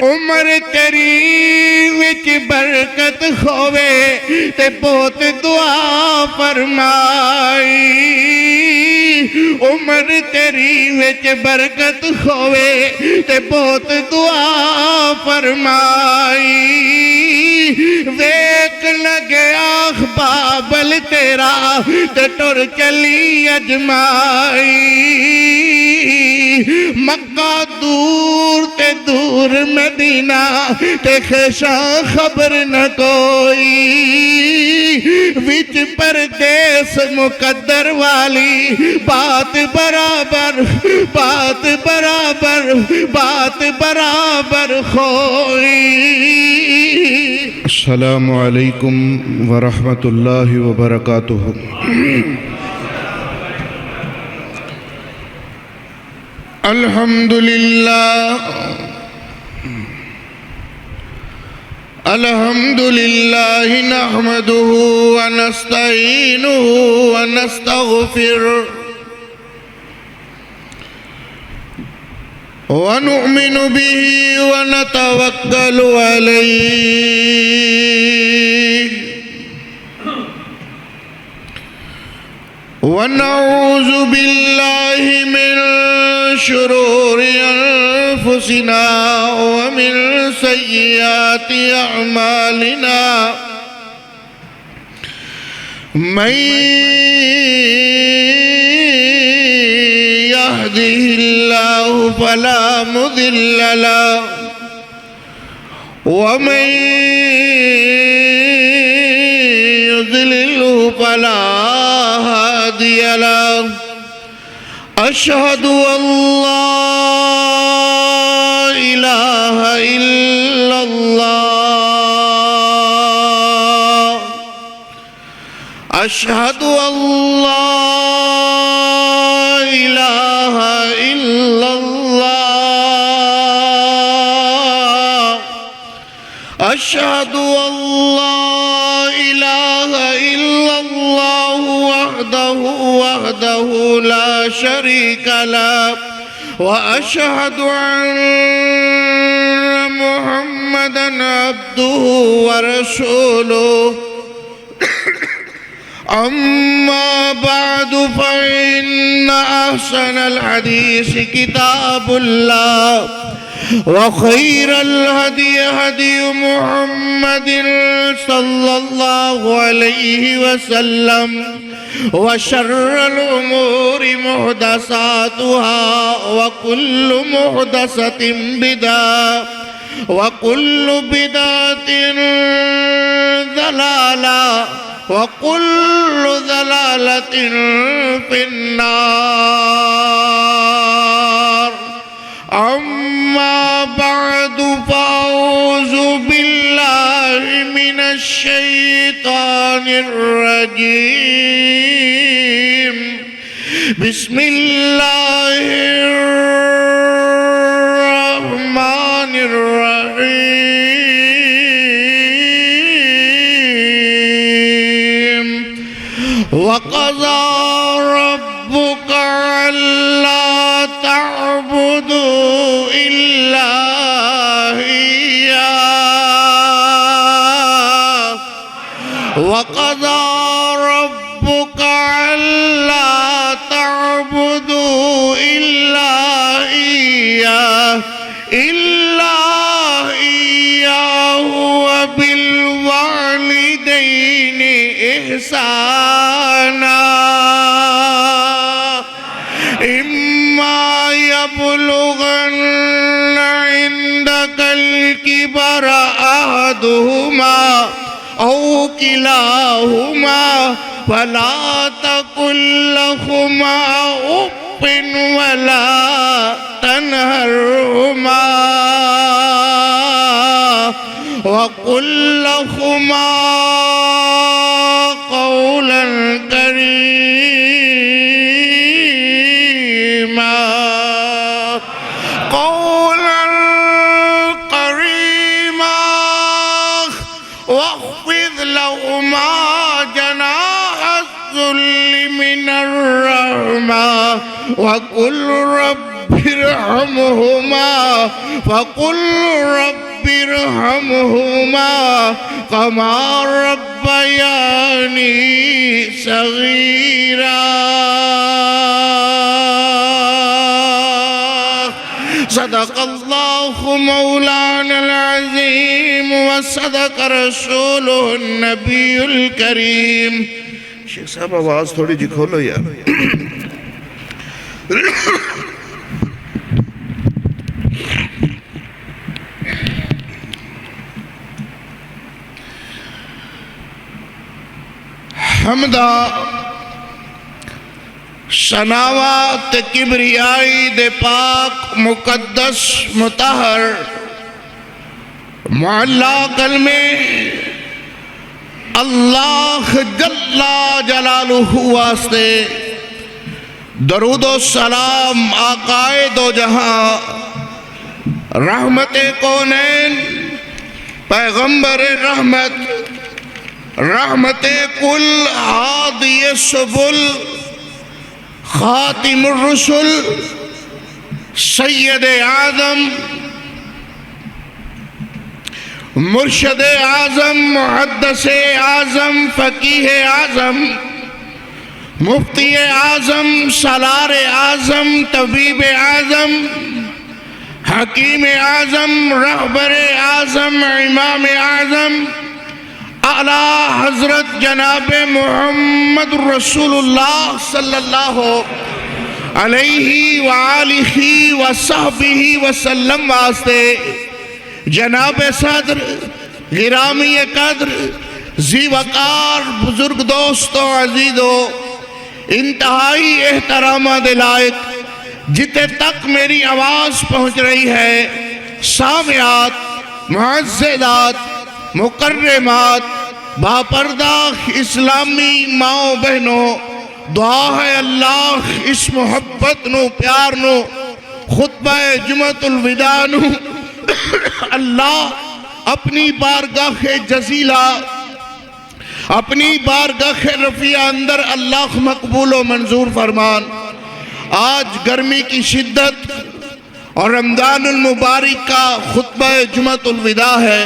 عمر تیری وچ برکت ہوے تے بہت دعا فرمائی عمر تیری وچ برکت ہوے تے بہت دعا فرمائی ویک لگیا بابل تیرا تے ٹر چلی اجمائی مکہ دور تے دور مدینہ تے خیشہ خبر نہ کوئی وچ پردیس مقدر والی بات برابر بات برابر بات برابر ہوئی السلام علیکم ورحمۃ اللہ وبرکاتہ الحمد لله نحمده ونستعينه ونستغفره ونؤمن به ونتوكل عليه ونعوذ بالله من شرور أنفسنا ومن سيئات أعمالنا من يهده الله فلا مضل له ومن يضلله فلا هادي له أشهد أن لا إله إلا الله أشهد أن لا إله إلا الله أشهد أن لا إله إلا الله وحده لا شريك له وأشهد أن محمدًا عبده ورسوله أما بعد فإن أحسن الحديث كتاب الله وخير الهدي هدي محمد صلى الله عليه وسلم وشر الأمور محدثاتها وكل محدثة بدعة وكل بدعة ضلالة وكل ضلالة في النار أما بعد فأعوذ بالله من الشيطان الرجيم بسم الله الرحمن الرحيم وقضى ربك ألا تعبدوا إلا إياه وقضى ربك ألا تعبدوا إلا إياه وبالوالدين إحسانا إما يبلغن عندك الكبر أحدهما أو كلاهما فلا تقل لهما أف ولا تنهرهما وقل لهما قولا كريما واخفض لهما جناح الذل من الرحمة وقل رب ارحمهما فقل رب ارحمهما كما ربياني صغيرا صدق اللہ مولانا العظیم وصدق رسولہ النبی الکریم. شیخ صاحب آواز تھوڑی جی کھولو یار. حمدہ شناوات کبریائی دے پاک مقدس مطہر معلا کلمے اللہ جل جلالہ واسطے درود و سلام آقائے دو جہاں رحمت کونین پیغمبر رحمت رحمت کل ہادی سبل خاتم الرسل سید اعظم مرشد اعظم محدث اعظم فقیہ اعظم مفتی اعظم سالار اعظم طبیب اعظم حکیم اعظم رہبر اعظم امام اعظم اعلیٰ حضرت جناب محمد رسول اللہ صلی اللہ علیہ وآلہ وصحبہ وسلم واسطے جناب صدر گرامی قدر ذی وقار بزرگ دوستو عزیزو انتہائی احترامات لائق جتے تک میری آواز پہنچ رہی ہے سامعات معززات مکرمات باپردہ اسلامی ماں بہنوں دعا ہے اللہ اس محبت نو پیار نو خطبہ جمعۃ الوداع نو اللہ اپنی بارگاہ جزیلہ اپنی بارگاہ رفیع اندر اللہ مقبول و منظور فرمان. آج گرمی کی شدت اور رمضان المبارک کا خطبہ جمعۃ الوداع ہے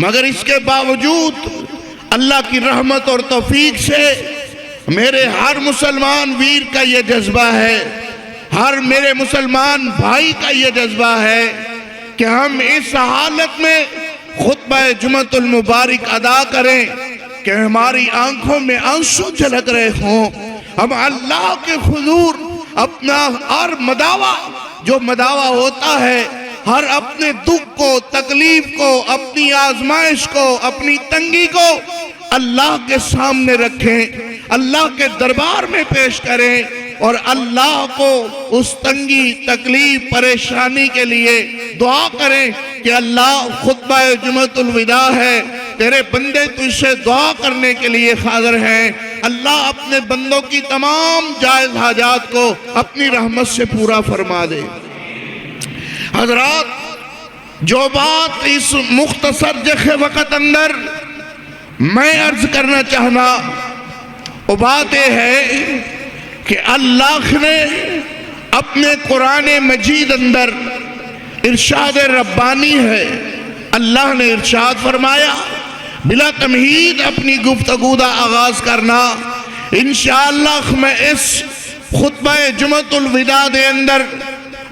مگر اس کے باوجود اللہ کی رحمت اور توفیق سے میرے ہر مسلمان ویر کا یہ جذبہ ہے ہر میرے مسلمان بھائی کا یہ جذبہ ہے کہ ہم اس حالت میں خطبہ جمعۃ المبارک ادا کریں کہ ہماری آنکھوں میں آنسو جھلک رہے ہوں. ہم اللہ کے حضور اپنا ہر مداوع جو مداوع ہوتا ہے ہر اپنے دکھ کو تکلیف کو اپنی آزمائش کو اپنی تنگی کو اللہ کے سامنے رکھیں اللہ کے دربار میں پیش کریں اور اللہ کو اس تنگی تکلیف پریشانی کے لیے دعا کریں کہ اللہ خطبہ جمعۃ الوداع ہے تیرے بندے تجھ سے دعا کرنے کے لیے حاضر ہیں. اللہ اپنے بندوں کی تمام جائز حاجات کو اپنی رحمت سے پورا فرما دے. حضرات جو بات اس مختصر جخے وقت اندر میں عرض کرنا چاہنا وہ بات یہ ہے کہ اللہ نے اپنے قرآن مجید اندر ارشاد ربانی ہے. اللہ نے ارشاد فرمایا بلا تمہید اپنی گفتگو دا آغاز کرنا انشاءاللہ میں اس خطبہ جمعۃ الوداع دے اندر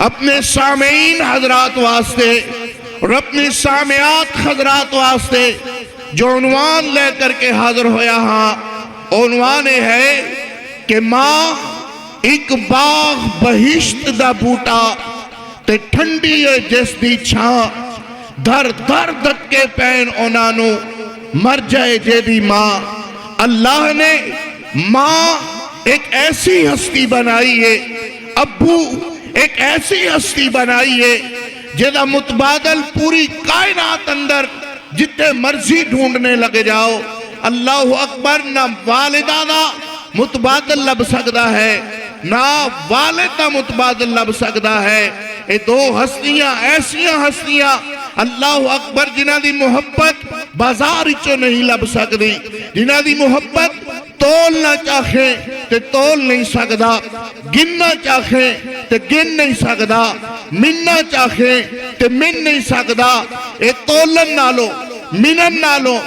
اپنے سامعین حضرات واسطے اور اپنی سامعات حضرات واسطے جو عنوان لے کر کے حاضر ہویا ہاں عنوان ہے کہ ماں ایک باغ بہشت دا بوٹا تے ٹھنڈی جس دی چھاں دھر دھر دھکے پین اونانو مر جائے جے دی ماں. اللہ نے ماں ایک ایسی ہستی بنائی ہے ابو ایک ایسی ہستی بنائی ہے جیدہ متبادل پوری کائنات اندر جتنے مرضی ڈھونڈنے لگے جاؤ اللہ اکبر نہ والدہ دا متبادل لب سکتا ہے نہ والدہ متبادل لب سکتا ہے. یہ دو ہستیاں ایسیاں ہستیاں اللہ اکبر جنہ دی محبت بازار چو نہیں لب سکتی جنہ دی محبت تول نہ چاہے تے تول نہیں سکتا. گننا چاہے تے گن نہیں سکدا، مننا چاہے تے من نہیں سکدا۔ اے تولن نالو، منن نالو،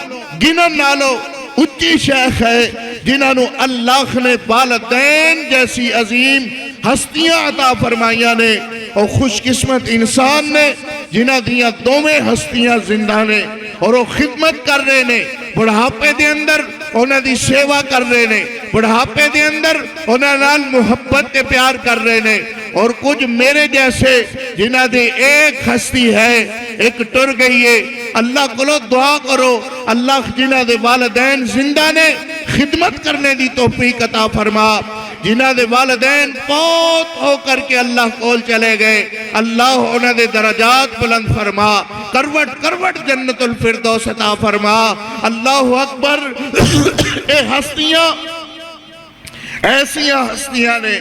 گنن نالو اچھی شیخ ہے جنہاں نو اللہ نے والدین جیسی عظیم ہستیاں عطا فرمائیاں نے، اور خوش قسمت انسان نے جنہاں دیاں دومیں ہستیاں زندہ نے، اور وہ خدمت کر رہے نے، بڑھاپے دے اندر انہاں دی سیوا کر رہے نے، بڑھاپے دے اندر انہاں نال محبت تے پیار کر رہے نے۔ اور کچھ میرے جیسے جنہاں دی ایک ہستی ہے، ایک ٹر گئی ہے، اللہ کو دعا کرو اللہ جنہاں دے والدین زندہ نے خدمت کرنے دی توفیق عطا فرما، جنہاں دے والدین فوت ہو کر کے اللہ کول چلے گئے، اللہ انہاں دے درجات بلند فرما، کروٹ کروٹ جنت الفردوس عطا فرما۔ اللہ اکبر۔ اے ہستیاں ایسیاں ہستیاں نے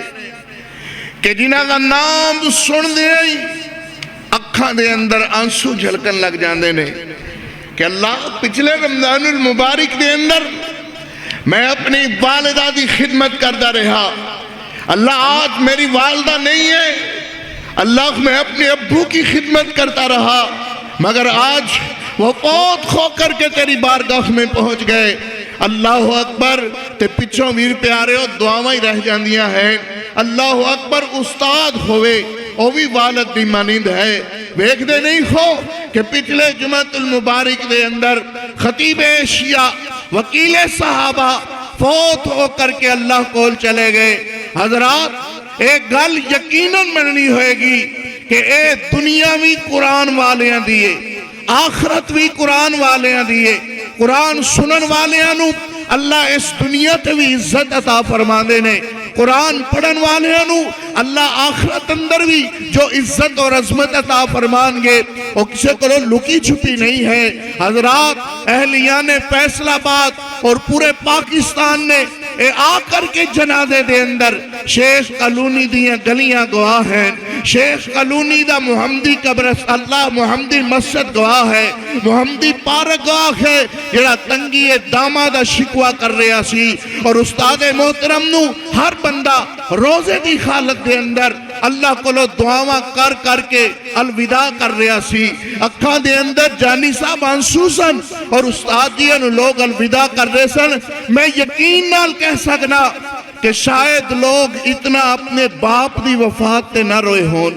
کہ جنہاں کا نام سن دے اکھاں دے اندر آنسو جھلکن لگ جاندے نے کہ اللہ پچھلے رمضان المبارک دے اندر میں اپنی والدہ دی خدمت کرتا رہا، اللہ آج میری والدہ نہیں ہے، اللہ میں اپنے ابو کی خدمت کرتا رہا، مگر آج وہ فوت ہو کر کے تیری بارگاہ میں پہنچ گئے۔ اللہ اکبر۔ تے پچھوں ویر پیارے ہو دعاواں ہی رہ جاندیاں ہیں۔ اللہ اکبر۔ استاد ہوئے وہ بھی والد دی مانند ہے، ویکھ دے نہیں ہو کہ پچھلے جمعۃ المبارک دے اندر خطیب ایشیا وکیل صحابہ فوت ہو کر کے اللہ کول چلے گئے۔ حضرات ایک گل یقیناً مننی ہوئے گی کہ اے دنیا بھی قرآن والیاں دیئے، آخرت بھی قرآن والیاں دیئے، قرآن سنن والیاں نو اللہ اس دنیا تے بھی عزت عطا فرما دے نے، قرآن پڑھن والیاں نو اللہ آخرت اندر بھی جو عزت اور عظمت عطا فرمان گے وہ کسے کرو لکی چھپی نہیں ہے۔ حضرات اہلیان فیصل آباد اور پورے پاکستان نے اے آ کر کے جنازے دے اندر شیخ کالونی دیاں گلیاں گواہ ہیں، شیخ کالونی دا محمدی قبرستان اللہ محمدی مسجد گواہ ہے، محمدی پارک گواہ ہے جڑا تنگی داما دا شکوہ کر رہا سی، اور استاد محترم نو ہر بندہ روزے دی حالت دے اندر اللہ کو دعاواں کر کر کے الوداع کر رہا سی، اکھاں دے اندر جانی صاحب آنسو سن اور استاد جی انہوں لوگ الوداع کر رہے سن۔ میں یقین نال کہہ سکنا کہ شاید لوگ اتنا اپنے باپ دی وفات تے نہ روئے ہون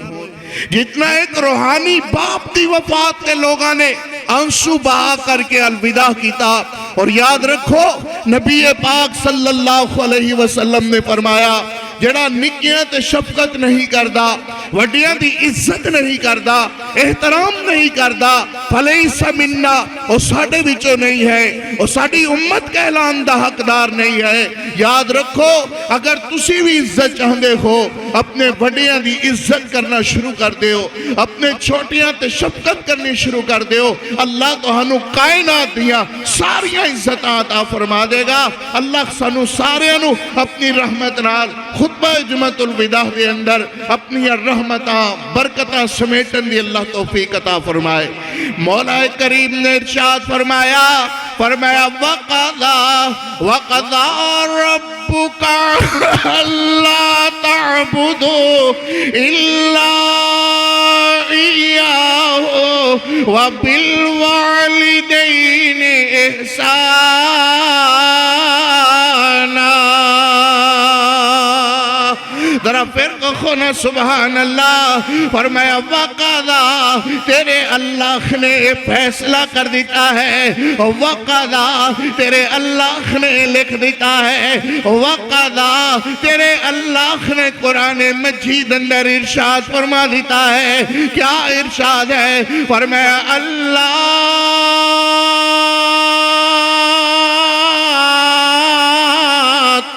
جتنا ایک روحانی باپ دی وفات تے لوگاں نے آنسو بہا کر کے الوداع کیتا۔ اور یاد رکھو نبی پاک صلی اللہ علیہ وسلم نے فرمایا جڑا نکیاں تے شفقت نہیں کردا، وڈیاں دی عزت نہیں کردا، احترام نہیں کردا، فلیس منا، وہ ساڑھے بچوں نہیں ہے، وہ ساڑھی امت کہلان دا حقدار نہیں ہے۔ یاد رکھو اگر تسی بھی عزت چاہندے ہو اپنے وڈیاں دی عزت کرنا شروع کر دیو، اپنے چھوٹیاں تے شفقت کرنی شروع کر دیو، اللہ تو ہنو کائنات دیاں ساریاں عزتاں عطا فرما دے گا۔ اللہ سنو سارے انو اپنی رحمت نال خطبہ جمعۃ الوداع دے اندر اپنی رحمتاں برکتاں سمیٹن دی اللہ توفیق عطا فرمائے۔ مولا کریم نے ارشاد فرمایا وَقَضَى رَبُّكَ أَلَّا تَعْبُدُوا إِلَّا إِيَّاهُ وَبِالْوَالِدَيْنِ إِحْسَانًا۔ ذرا پھر کہو نا سبحان اللہ۔ فرمایا وَقَضَى، تیرے اللہ نے فیصلہ کر دیتا ہے، وَقَضَى تیرے اللہ نے لکھ دیتا ہے، وَقَضَى تیرے اللہ نے قرآن مجید اندر ارشاد فرما دیتا ہے۔ کیا ارشاد ہے؟ فرمایا اللہ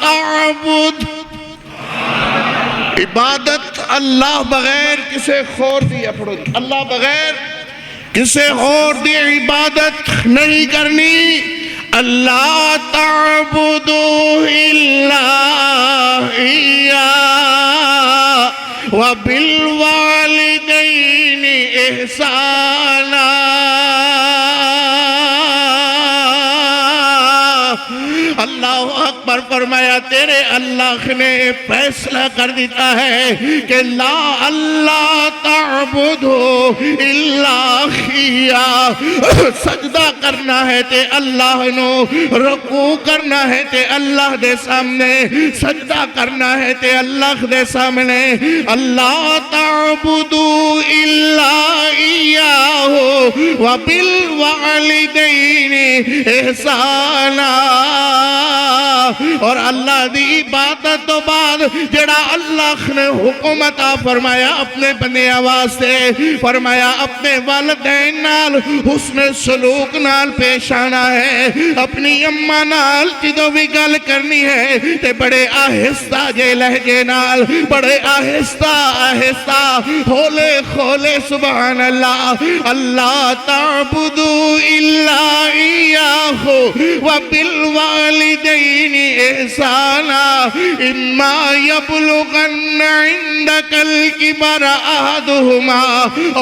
تعبد، عبادت اللہ بغیر کسے خور دی اپڑو دی، اللہ بغیر کسے خور دی عبادت نہیں کرنی۔ اللہ تعبدو الا ایاہ وبالوالدین احسانا۔ اللہ اکبر۔ فرمایا تیرے اللہ نے فیصلہ کر دیتا ہے کہ لا اللہ تعبدو الا اياه، سجدہ کرنا ہے تے اللہ نو، رکوع کرنا ہے تے اللہ دے سامنے، سجدہ کرنا ہے تے اللہ دے سامنے، اللہ تعبدو الا اياه وبالوالدین احسانا، اور اللہ دی عبادت تو بعد جڑا اللہ نے حکم عطا فرمایا اپنے بندے آواز سے، فرمایا اپنے والدین نال حسن سلوک نال پیش آنا ہے، اپنی اماں نال جدوں بھی گل کرنی ہے تے بڑے آہستہ جے لہجے نال، بڑے آہستہ آہستہ ہولے کھولے سبحان اللہ، اللہ تعبدو الا ایاہ وبالوالدین احسانا اما یبلغن عندک الکبر احدهما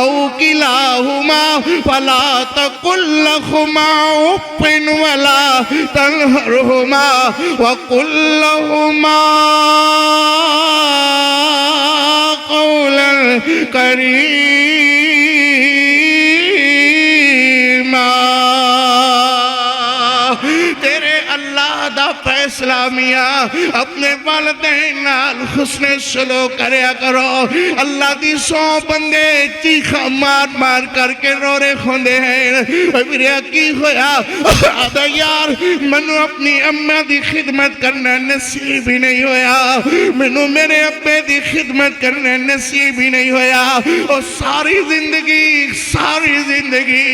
او کلاهما فلا تقل لهما اف ولا تنهرهما وقل لهما قولا کریما۔ تیرے اللہ دا فیصلہ میاں، اپنے والدین نال حسن سلوک کریا کرو۔ اللہ دی سو بندے چیخا مار مار کر کے رو رے کھوندے ہیں، میرے کی ہویا آدھا یار منو اپنی اماں دی خدمت کرنا نصیب ہی نہیں ہویا، منو میرے ابے دی خدمت کرنا نصیب ہی نہیں ہویا، اور ساری زندگی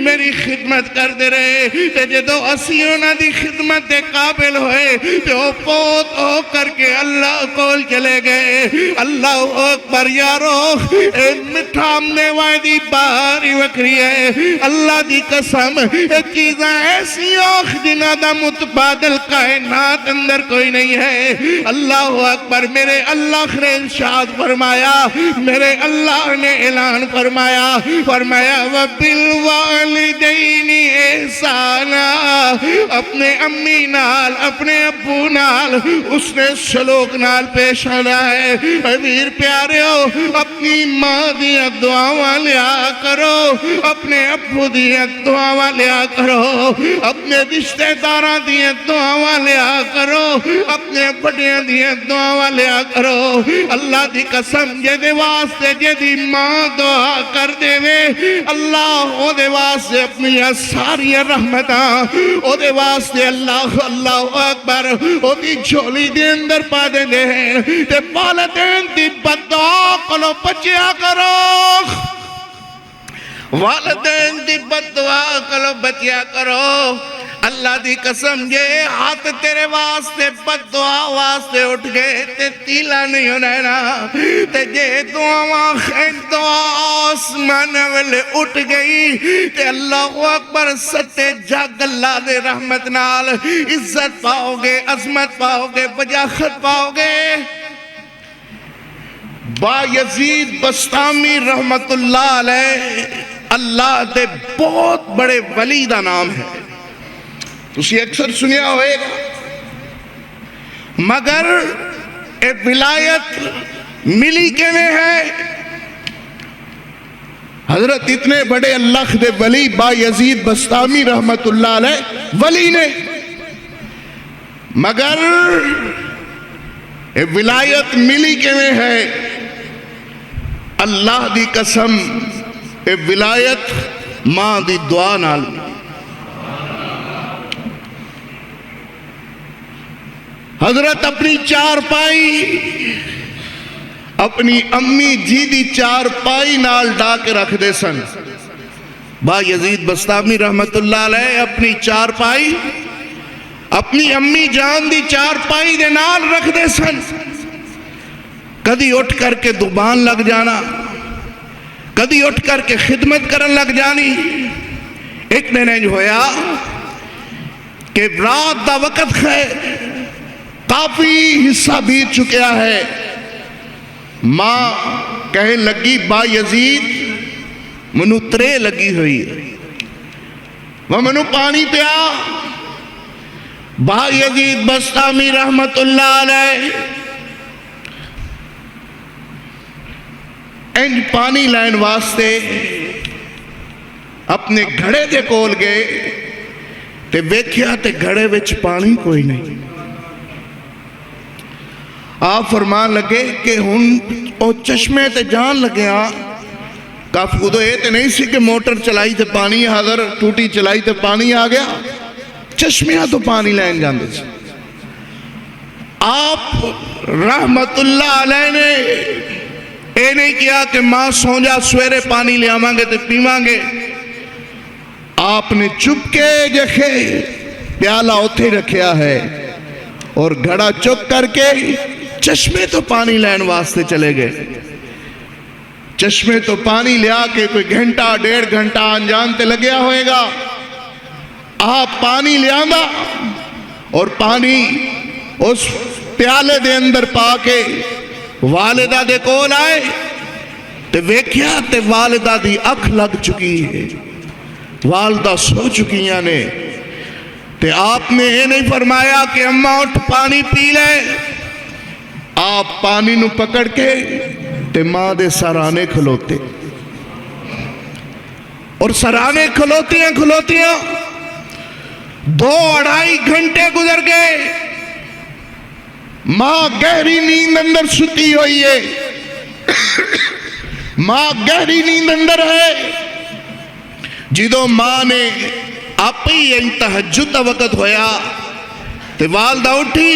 میری خدمت کر دے رہے، تے جدو اسی انہاں دی خدمت دے قابل ہوئے تے وہ فوت ہو کر کے اللہ کول چلے گئے۔ اللہ اکبر یارو، اے مٹھا ہمنے وعدی باری وکری ہے، اللہ دی قسم اے چیزاں ایسی اوخ جنہ دا متبادل کائنات اندر کوئی نہیں ہے۔ اللہ اکبر، میرے اللہ نے ارشاد فرمایا، میرے اللہ نے اعلان فرمایا، فرمایا وَبِالْوَالِدَيْنِ احسانا، اپنے امی نال اپنے ابو نال اس نے سلوک نال پیش آنا ہے۔ امیر پیاریو، اپنی ماں دیا دعاواں لیا کرو، اپنے ابو دیا دعاواں لیا کرو، اپنے رشتہ داراں دیا دعاواں لیا کرو، اپنے بڑیاں دیا دعاواں لیا کرو۔ اللہ دی قسم جے دے واسطے جے دی ماں دعا کر دے وے، اللہ او دے واسطے اپنی ساری رحمتاں او دے واسطے اللہ اکبر او دی جھولی دے اندر پا دے دے ہیں۔ تے والدین دی بدعا کلو بچیا کرو، والدین دی بدعا کلو بچیا کرو۔ اللہ دی قسم جے ہاتھ تیرے واسطے بدعا واسطے اٹھ گئے تے تیلا نہیں ہونا نا، تے جے دعا آسمان والے اٹھ گئی تے اللہ اکبر ستے جگ اللہ دے رحمت نال عزت پاؤ گے، عظمت پاؤ گے، وجاہت پاؤ گے۔ با یزید بستامی رحمت اللہ علیہ اللہ دے بہت بڑے ولی دا نام ہے، تسی اکثر سنیا ہوئے گا، مگر اے ولایت ملی کے میں ہے۔ حضرت اتنے بڑے اللہ دے ولی با یزید بستامی رحمت اللہ علیہ ولی نے، مگر اے ولایت ملی کے میں ہے۔ اللہ دی قسم اے ولایت ماں دی دعا نال، حضرت اپنی چار پائی اپنی امی جی دی چار پائی نال ڈا کے رکھ دے سن۔ با یزید بستامی رحمت اللہ علیہ اپنی چار پائی اپنی امی جان دی چار پائی دے نال رکھ دے سن۔ کدی اٹھ کر کے دبان لگ جانا، کدی اٹھ کر کے خدمت کرن لگ جانی۔ ایک دن انج ہویا کہ رات دا وقت ہے، کافی حصہ بیت چکیا ہے، ماں کہنے لگی با یزید منو ترے لگی ہوئی، وہ منو پانی پیا، با یزید بسطامی رحمت اللہ علیہ انج پانی لین واسطے اپنے گھڑے دے کول گئے تے ویکھیا تے گھڑے وچ پانی کوئی نہیں. آپ فرمان لگے کہ ہن او چشمے تے جان لگے کافی ادو یہ تے نہیں سی کہ موٹر چلائی تے پانی حاضر, ٹوٹی چلائی تے پانی آ گیا, چشمیاں تو پانی لین جاندے سے. آپ رحمت اللہ علیہ نے اے نہیں کیا کہ ماں سو جا سویرے پانی لے آواں گے تے پیواں گے. آپ نے چپ کے جکھے پیالہ اتھے رکھیا ہے اور گھڑا چک کر کے چشمے تو پانی لین واسطے چلے گئے. چشمے تو پانی لیا کے کوئی گھنٹہ 1.5 گھنٹہ انجان تے لگیا ہوئے گا. آپ پانی لیا گا اور پانی اس پیالے دے اندر پا کے والدہ دے کول آئے تے ویکھیا تے والدہ دی اکھ لگ چکی ہے, والدہ سو چکیاں نے. تے آپ نے یہ نہیں فرمایا کہ اماں اٹھ پانی پی لے. آپ پانی نو پکڑ کے تے ماں دے سرانے کھلوتے اور سرانے کھلوتیاں 2-2.5 گھنٹے گزر گئے. ماں گہری نیند اندر ستی ہوئی ہے, ماں گہری نیند اندر ہے. جدو ماں نے آپ ہی تہجد دا وقت ہویا تے والدہ اٹھی.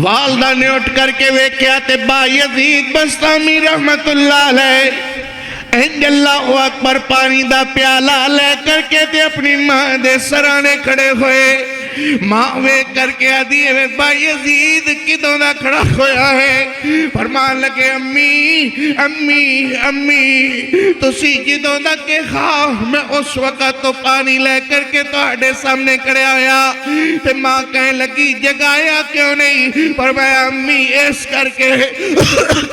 والدہ نے اٹھ کر کے ویکھیا تے با یزید بسطامی رحمت اللہ علیہ انج اللہ اکبر پانی دا پیالہ لے کر کے تے اپنی ماں دے سرانے کھڑے ہوئے. ماں ویکھ کر کے آدھی ہے با یزید کدوں دا کھڑا ہویا ہے. فرمان لگے امی امی امی تسی کدوں دا کہ خواہ میں اس وقت تو پانی لے کر کے تواڈے سامنے کھڑے آیا. تے ماں کہنے لگی جگایا کیوں نہیں؟ فرمایا امی اس کر کے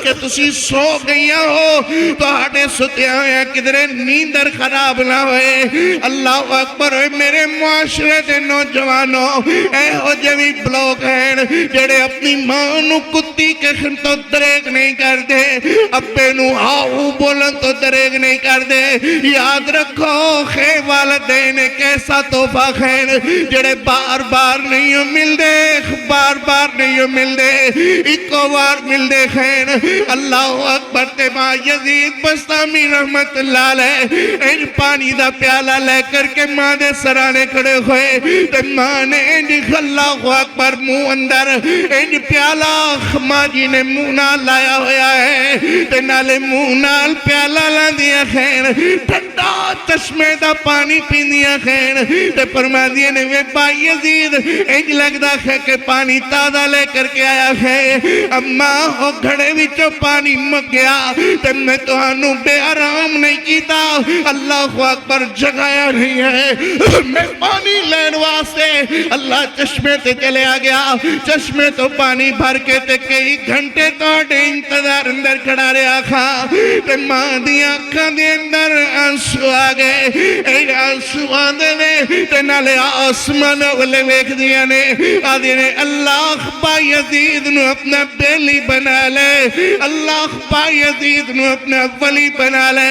کہ تسی سو گئیاں ہو تواڈے ستیا ہویا کدھرے نیندر خراب نہ ہوئے. اللہ اکبر. میرے معاشرے دے نوجوان اے ہو جوی بلوک ہیں جڑے اپنی ماں نو کتی کہن تو دریگ نہیں کر دے, ابے نو آؤ بولن تو دریگ نہیں کر دے. یاد رکھو خے والدین کیسا توفہ ہیں جڑے بار بار نہیں مل دے, بار بار نہیں مل دے, ایکو بار مل دے ہیں. اللہ اکبر. تے ماں یزید بسطامی رحمت اللہ علیہ ان پانی دا پیالہ لے کر کے ماں دے سرانے کھڑے ہوئے. تے ماں نے انج اللہ اکبر منہ اندر انج پیالہ ماں جی نے منہ نال لایا ہویا ہے تے نالے منہ نال پیالہ لاندیا خیر ٹھنڈا چشمے دا پانی پیندیا خیر. تے فرما دیے نے وے با یزید انج لگدا ہے کہ پانی تازہ لے کر کے آیا ہے. اماں او گھڑے وچوں پانی مک گیا تے میں تہانوں بے آرام نہیں کیتا. اللہ اکبر. جگایا نہیں ہے. میں پانی لین واسطے اللہ چشمے تے چلے آ گیا. چشمے تو پانی بھر کے تے کئی گھنٹے توڑے انتظار اندر کھڑا رہا کھا. تے ماں دیاں اکھاں دے اندر آنسو آ گئے. اے آنسو آندے نے تے نالے آسمان والے ویکھ دیا نے آدھے نے اللہ با یزید نو اپنا بیلی بنا لے, اللہ با یزید نو اپنا ولی بنا لے.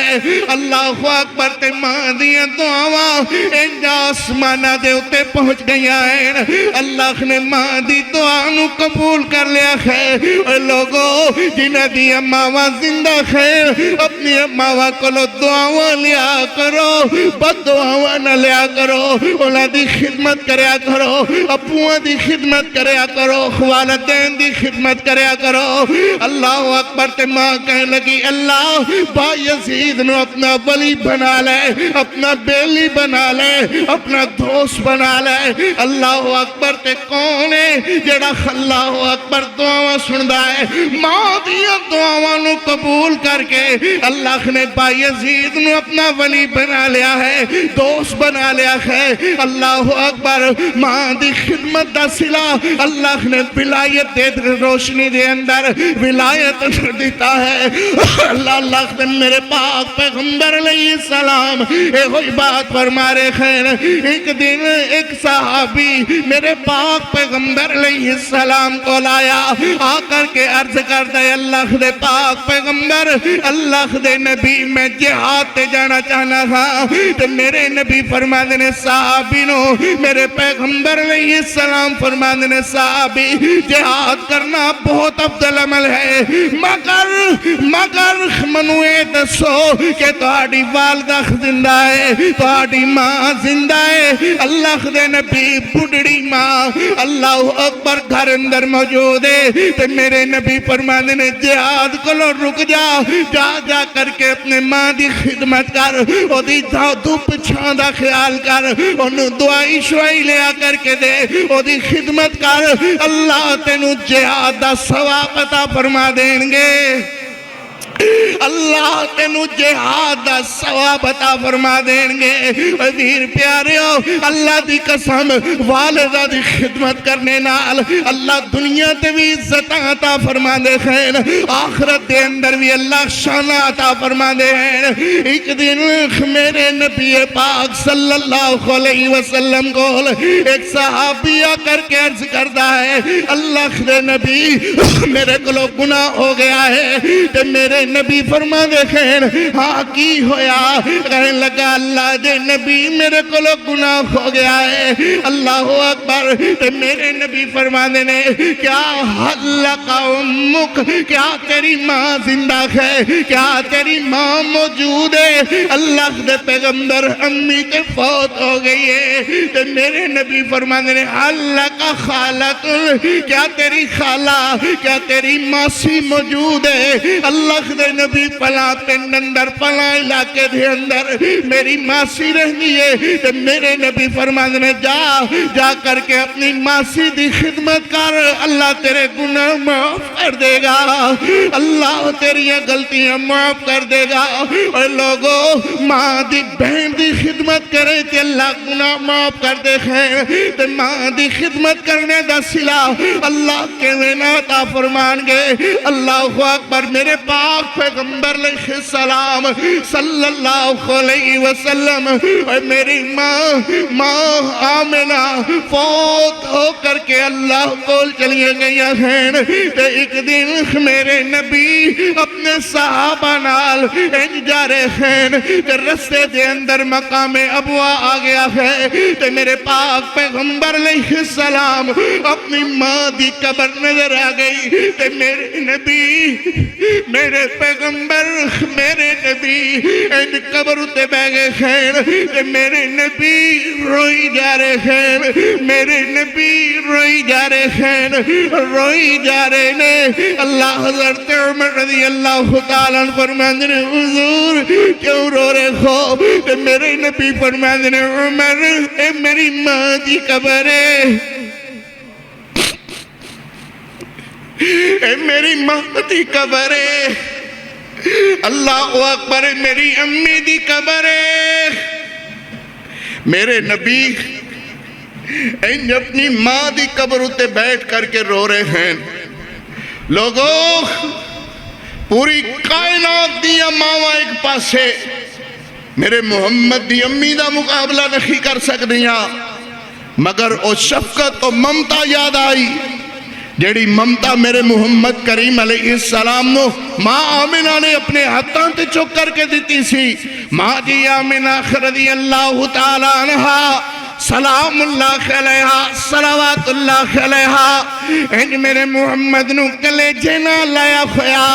اللہ اکبر. تے ماں دیاں دعاواں انج آسمانہ دے اتے پہنچ گیا ہے. اللہ نے ماں دی دعا نو قبول کر لیا ہے. اور لوگوں جنہ دی اماواں زندہ ہے اپنی اماواں کو لو دعاواں لیا کرو, بد دعاواں نہ لیا کرو. انہاں دی خدمت کریا کرو, ابوਆਂ دی خدمت کریا کرو, والدین دی خدمت کریا کرو. اللہ اکبر. تے ماں کہنے لگی اللہ با یزید نو اپنا ولی بنا لے, اپنا بیلی بنا لے, اپنا دوست بنا لے. اللہ اکبر. تے کون ہے جڑا اللہ اکبر دعاواں سندا ہے ماں دیاں دعاواں نو قبول کر کے اللہ نے بایزید نو اپنا ولی بنا لیا ہے دوست بنا لیا ہے اللہ اکبر ماں دی خدمت دا صلہ اللہ نے ولایت دے روشنی دے اندر ولایت دیتا ہے اللہ نے میرے پاک پیغمبر علیہ السلام اے ہوئی بات فرما رہے خیر ایک دن ایک صحابی میرے پاک پیغمبر علیہ السلام کو لایا آ کر کے عرض کرتا ہے اللہ دے پاک پیغمبر اللہ دے نبی میں جہاد تے جانا چاہنا تھا تو میرے نبی فرما دینے صحابی نو میرے پیغمبر علیہ السلام فرما دینے صحابی جہاد کرنا بہت افضل عمل ہے مگر منوے دسو کہ تہاڈی والدہ زندہ ہے تہاڈی ماں زندہ ہے اللہ دے نبی بڑھڑی ماں اللہ اکبر گھر اندر موجود ہے تو میرے نبی فرمانے نے جہاد کو لو رک جا کر کے اپنے ماں دی خدمت کر او دی دھو پچھان دا خیال کر انہوں دعائی شوائی لیا کر کے دے او دی خدمت کر اللہ تینوں جہاد دا ثواب عطا فرما دیں گے اللہ تینوں جہاد دا ثواب عطا فرما دیں گے وزیر پیاریو اللہ دی قسم والدہ دی خدمت کرنے نال اللہ دنیا تے بھی عزت عطا فرما دے خیر آخرت دے اندر بھی اللہ شان عطا فرما دے خیر ایک دن میرے نبی پاک صلی اللہ علیہ وسلم کو ایک صحابی آ کر کے عرض کرتا ہے اللہ دے نبی میرے کو گناہ ہو گیا ہے کہ میرے نبی فرما دے خیر ہاں کی ہویا کہنے لگا اللہ دے نبی میرے کو گناہ ہو گیا ہے اللہ اکبر تو میرے نبی فرما دینے کیا حلق امک کیا تیری ماں زندہ ہے کیا تیری ماں موجود ہے اللہ دے پیغمبر امی کے فوت ہو گئی ہے تو میرے نبی فرما دینے حلق خالق کیا تیری خالہ کیا تیری ماسی موجود ہے اللہ دے نبی پلا پنڈ اندر پلا علاقے دے اندر میری ماسی رہنی ہے تو میرے نبی فرما دینے جا کر کے اپنی ماسی دی خدمت کر اللہ تیرے گناہ معاف کر دے گا اللہ تیری غلطیاں معاف کر دے گا اور لوگوں ماں دی بہن دی خدمت کرے کہ اللہ گناہ معاف کر دے خیر تو ماں دی خدمت کرنے دا صلہ اللہ کے وینا عطا فرمان گے اللہ اکبر میرے پاک پیغمبر علیہ السلام صلی اللہ علیہ وسلم اور میری ماں آمنہ فوت ہو کر کے اللہ کول چلیے گئی ہیں تو ایک دن میرے نبی اپنے صحابہ نال انج جا رہے ہیں کہ رستے دے اندر مقام ابوا آ گیا ہے تو میرے پاک پیغمبر علیہ السلام اپنی ماں دی قبر نظر آ گئی تو میرے نبی میرے پیغمبر میرے نبی ان قبر تے بہ گئے خیر کہ میرے نبی روئی جا رہے ہیں میرے نبی روئی جا رہے ہیں روئی جا رہے ہیں اللہ حضرت عمر رضی اللہ تعالیٰ فرماندے نے حضور کیوں رو رہے ہو کہ میرے نبی فرماندے نے عمر اے میری ماں دی قبر ہے اے میری ماں دی قبر ہے اللہ اکبر میری امی دی قبر ہے میرے نبی انج اپنی ماں دی قبر اتے بیٹھ کر کے رو رہے ہیں لوگوں پوری کائنات دیا ماں ایک پاسے میرے محمد دی امی دا مقابلہ نہیں کر سکتیاں مگر او شفقت و ممتا یاد آئی جیڑی ممتا میرے محمد کریم علیہ السلام نو ماں آمنہ نے اپنے ہاتھاں تے چک کر کے دیتی سی ماں جی آمنہ رضی اللہ تعالیٰ عنہ سلام اللہ علیہ صلوات اللہ علیہ انج میرے محمد نو کلے جنا لایا خویا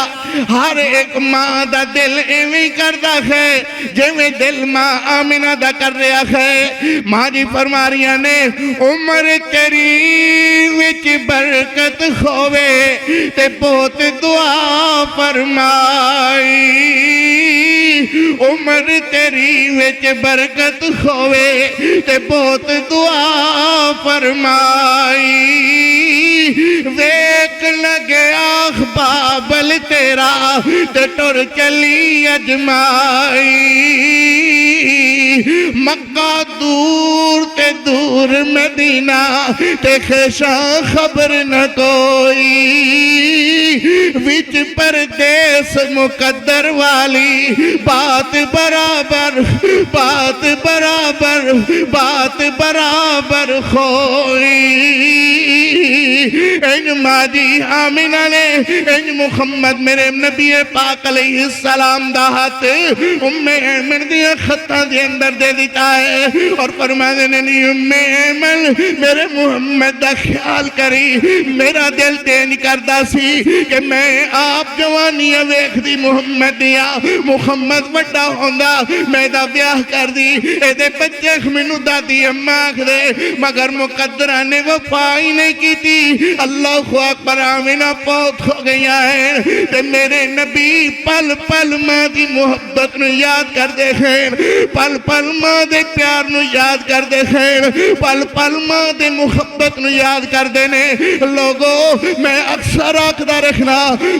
ہر ایک ماں دا دل ایویں کردا ہے جویں دل ماں آمنہ دا کر رہا ہے ماں جی فرما رہی نے عمر تیری وچ برکت ہووے تے بہت دعا فرمائی عمر تیری وچ برکت ہووے تے بہت دعا فرمائی ویک لگیا بابل تیرا تے ٹر چلی اجمائی مکہ دور تے دور مدینہ تے خیشاں خبر نہ کوئی وچ پردیس مقدر والی بات برابر بات برابر بات برابر ہوئی ان ماجی آمنہ نے ان محمد میرے نبی پاک علیہ السلام دا ہاتھ ایمن دیا خطہ دے اندر دے دیتا ہے اور فرما دینے نہیں ایمن میرے محمد دا خیال کری میرا دل تین کردہ سی کہ میں آپ جوانیاں ویکھ دی محمد دیا محمد وڈا ہوندہ میں دا بیاہ کر دی اے دے بچے منو دا دی اماغ دے مگر مقدرہ نے وفائی نہیں کی تھی اللہ اکبر آمینہ پوت ہو گیا ہے تے میرے نبی پل پل ماں دی محبت نو یاد کر دے خیر پل پل ماں دے پیار نو یاد کر دے خیر پل پل ماں دے محبت نو یاد کر دینے لوگوں میں اکثر آکھدا رکھنا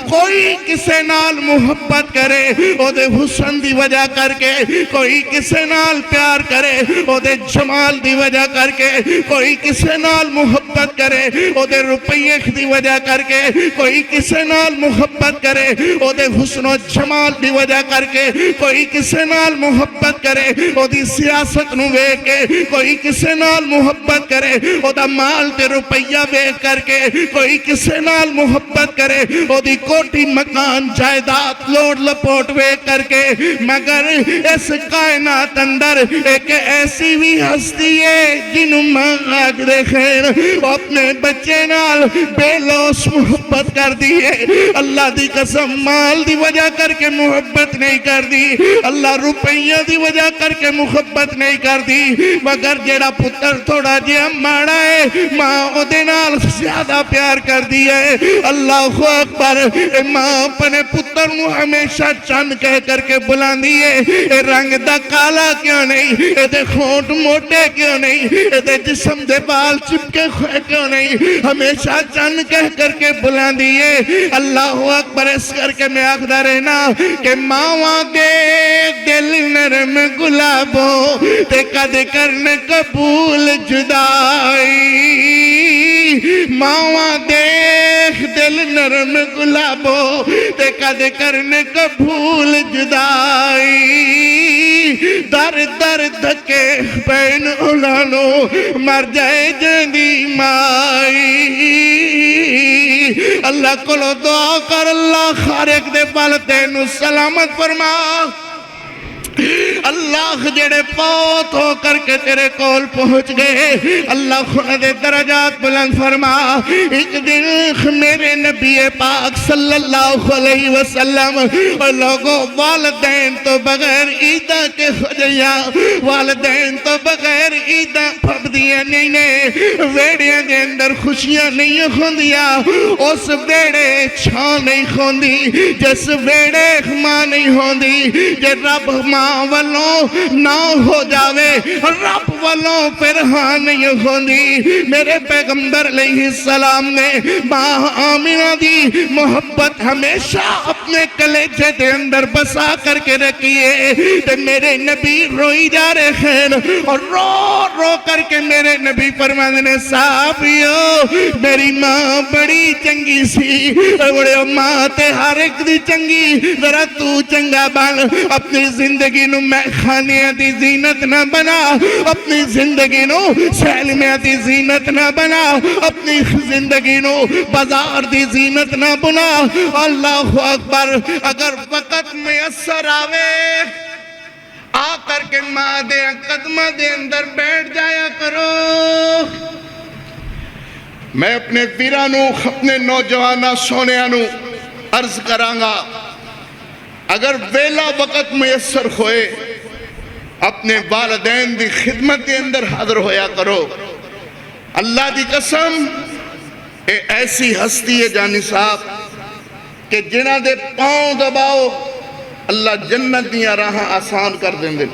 کوئی کسے نال محبت کرے او دے حسن دی وجہ کر کے کوئی کسے نال پیار کرے او دے جمال دی وجہ کر کے کوئی کسے نال محبت کرے او دے روپیے دی وجہ کر کے کوئی کسے نال محبت کرے او دے حسن و جمال دی وجہ کر کے کوئی کسے نال محبت کرے او دی سیاست نو ویکھ کے کوئی کسے نال محبت کرے او دا مال تے روپیہ ویکھ کر کے کوئی کسے نال محبت کرے او دی کوٹی مکان جائیداد لوٹ لپوٹ ویکھ کر کے مگر اس کائنات اندر ایک ایسی بھی ہستی ہے جنہوں مانگ دے خیر اپنے بچے نال بے لوس محبت کر دی ہے اللہ دی قسم مال دی وجہ کر کے محبت نہیں کر دی اللہ روپیہ دی وجہ کر کے محبت نہیں کر دی مگر جیڑا پتر تھوڑا جیا ماڑا ہے ماں او دے نال زیادہ پیار کر دی ہے اللہ اکبر ماں اپنے پتر نو ہمیشہ چند کہہ کر کے بلان دی ہے اے رنگ دا کالا کیوں نہیں اے دے خونٹ موٹے کیوں نہیں اے دے جسم دے بال چپکے خوئے کیوں نہیں ہمیشہ چند کہہ کر کے بلان دی ہے اللہ اکبر اس کر کے میں آخدہ رہنا کہ ماں کے دل نرم گلابوں تے قد کرن قبول جدائی ماں دیکھ دل نرم گلابوں تے قد کرن قبول جدائی در در دھکے پین اولانو مر جائے جندی مائی اللہ کلو دعا کر اللہ خارق دے پالتے نو سلامت فرما اللہ جڑے پوت ہو کر کے تیرے کول پہنچ گئے اللہ خود درجات بلند فرما ایک دن میرے نبی پاک صلی اللہ علیہ وسلم لوگوں والدین تو بغیر عیدہ کے خجیا والدین تو بغیر عیدہ پھپ دیا نہیں نے ویڑیاں دے اندر خوشیاں نہیں خوندیا اس ویڑے چھاں نہیں خوندی جس ویڑے ماں نہیں ہوندی جے رب ماں والوں نہ ہو جاوے رب والوں پھر ہاں نہیں ہوندی میرے پیغمبر علیہ السلام نے ماں آمنہ دی محبت ہمیشہ اپنے کلیجے دے اندر بسا کر کے رکھیے تے میرے نبی روئی جا رہے ہیں اور رو رو کر کے میرے نبی فرمانے نے صحابیو میری ماں بڑی چنگی سی بڑے ماں تے ہر ایک دی چنگی ذرا تو چنگا بن اپنی زندگی نو میں خانیہ دی زینت نہ بنا اپنی زندگی نو سیلمیہ دی زینت نہ بنا اپنی زندگی نو بازار دی زینت نہ بنا اللہ اکبر اگر وقت میسر آوے آ کر کے ماں دے قدمہ دے اندر بیٹھ جایا کرو میں اپنے ویرانوں اپنے نوجوانہ سونیانوں عرض کرانگا اگر ویلا وقت میسر ہوئے اپنے والدین دی خدمت کے اندر حاضر ہویا کرو. اللہ دی قسم اے ایسی ہستی ہے جانی صاحب کہ جنہ دے پاؤں دباؤ اللہ جنت دیا راہ آسان کر دیں دے.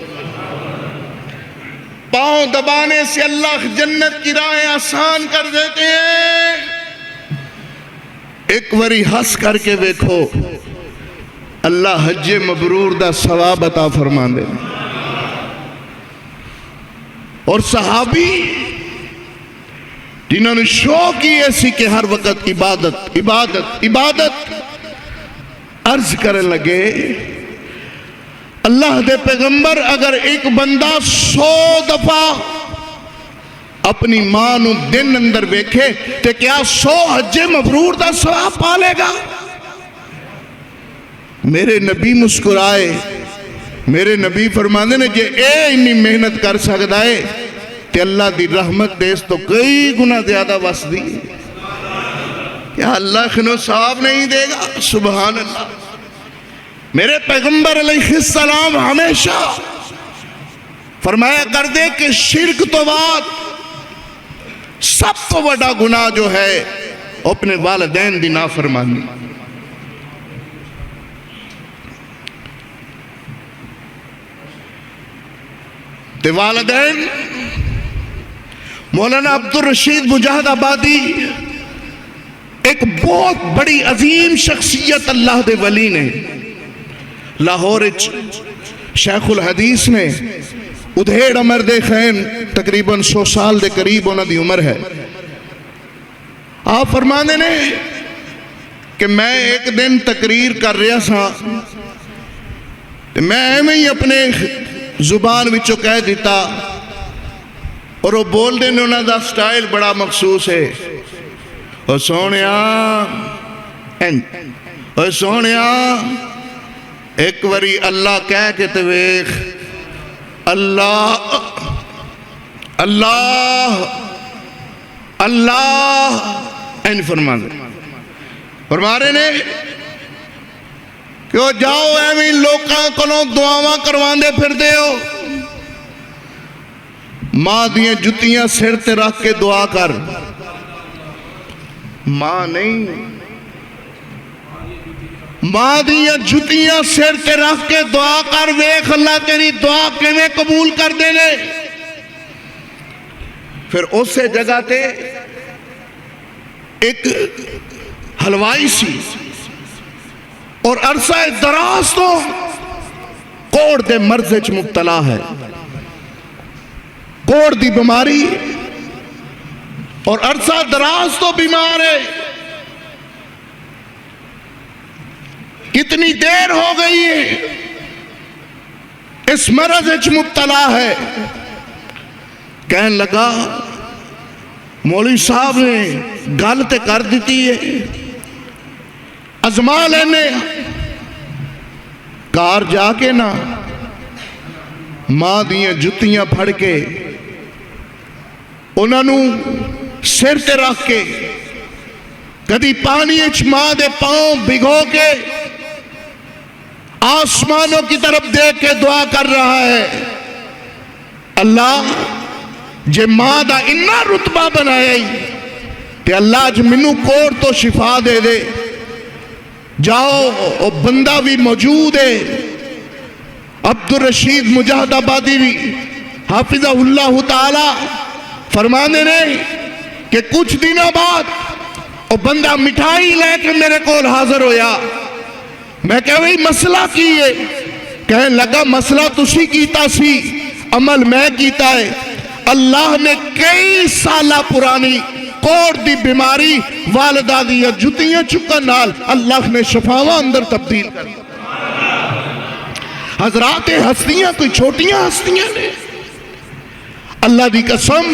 پاؤں دبانے سے اللہ جنت کی راہیں آسان کر دیتے ہیں. ایک وری ہنس کر کے دیکھو اللہ حج مبرور دا ثواب عطا فرما دے. اور صحابی جنہوں نے شوق کی ایسی کہ ہر وقت عبادت عبادت عبادت عرض کرنے لگے اللہ دے پیغمبر اگر ایک بندہ 100 دفعہ اپنی ماں نو دن اندر بیکھے تو کیا 100 حج مبرور دا ثواب پالے گا؟ میرے نبی مسکرائے. میرے نبی فرماندے نے جے اے انی محنت کر سکتا ہے کہ اللہ دی رحمت دیس تو کئی گنا زیادہ وس دی. کیا اللہ خنو ثواب نہیں دے گا؟ سبحان اللہ. میرے پیغمبر علیہ السلام ہمیشہ فرمایا کر دے کہ شرک تو بعد سب تو بڑا گناہ جو ہے اپنے والدین دی نافرمانی. تے والدین مولانا عبدالرشید مجاہد آبادی ایک بہت بڑی عظیم شخصیت اللہ دے ولی نے لاہور شیخ الحدیث نے ادھیڑ عمر دے خین تقریباً 100 سال دے قریب انہوں دی عمر ہے. آپ فرمانے نے کہ میں ایک دن تقریر کر رہا سا میں ایویں ہی اپنے زبان وچوں کہہ دیتا اور وہ بول دے نے انہوں دا سٹائل بڑا مخصوص ہے. او سونیا او سونیا ایک وری اللہ کہہ کے تویخ اللہ اللہ اللہ این فرما رہے نے کہ وہ جاؤ ایویں لوکاں کولوں دعاواں کرواندے دے پھر دے ہو. ماں دیاں جتیاں سر تے رکھ کے دعا کر. ماں نہیں ماں دیاں جتیاں سر تے رکھ کے دعا کر ویکھ اللہ تیری دعا کیویں قبول کر دے لے. پھر اس سے جگہ تے ایک حلوائی سی اور عرصہ دراز تو کوڑ دے مرض وچ مبتلا ہے. کوڑ دی بیماری اور عرصہ دراز تو بیمار ہے. کتنی دیر ہو گئی ہے اس مرض وچ مبتلا ہے. کہنے لگا مولوی صاحب نے گل تے کر دیتی ہے ازما لینے کار جا کے نا ماں دیاں جتیاں پھڑ کے انہوں نے سر تے رکھ کے کدی پانی اچ ماں دے پاؤں بھگو کے آسمانوں کی طرف دیکھ کے دعا کر رہا ہے اللہ جے ماں دا انہا رتبہ بنایا ہی کہ اللہ جے منو کوڑ تو شفا دے دے. جاؤ او بندہ بھی موجود ہے عبدالرشید مجاہد آبادی بھی حافظہ اللہ تعالی فرمانے نے کہ کچھ دنوں بعد او بندہ مٹھائی لے کے میرے کول حاضر ہویا. میں کہا وہی مسئلہ کی ہے کہنے لگا مسئلہ تسی کیتا سی عمل میں کیتا ہے. اللہ نے کئی سالہ پرانی کوڑ دی بیماری والدہ دیا جتیاں چکن نال اللہ نے شفاوہ اندر تبدیل کر دیا. حضرات ہستیاں کوئی چھوٹیاں ہستیاں نے. اللہ دی قسم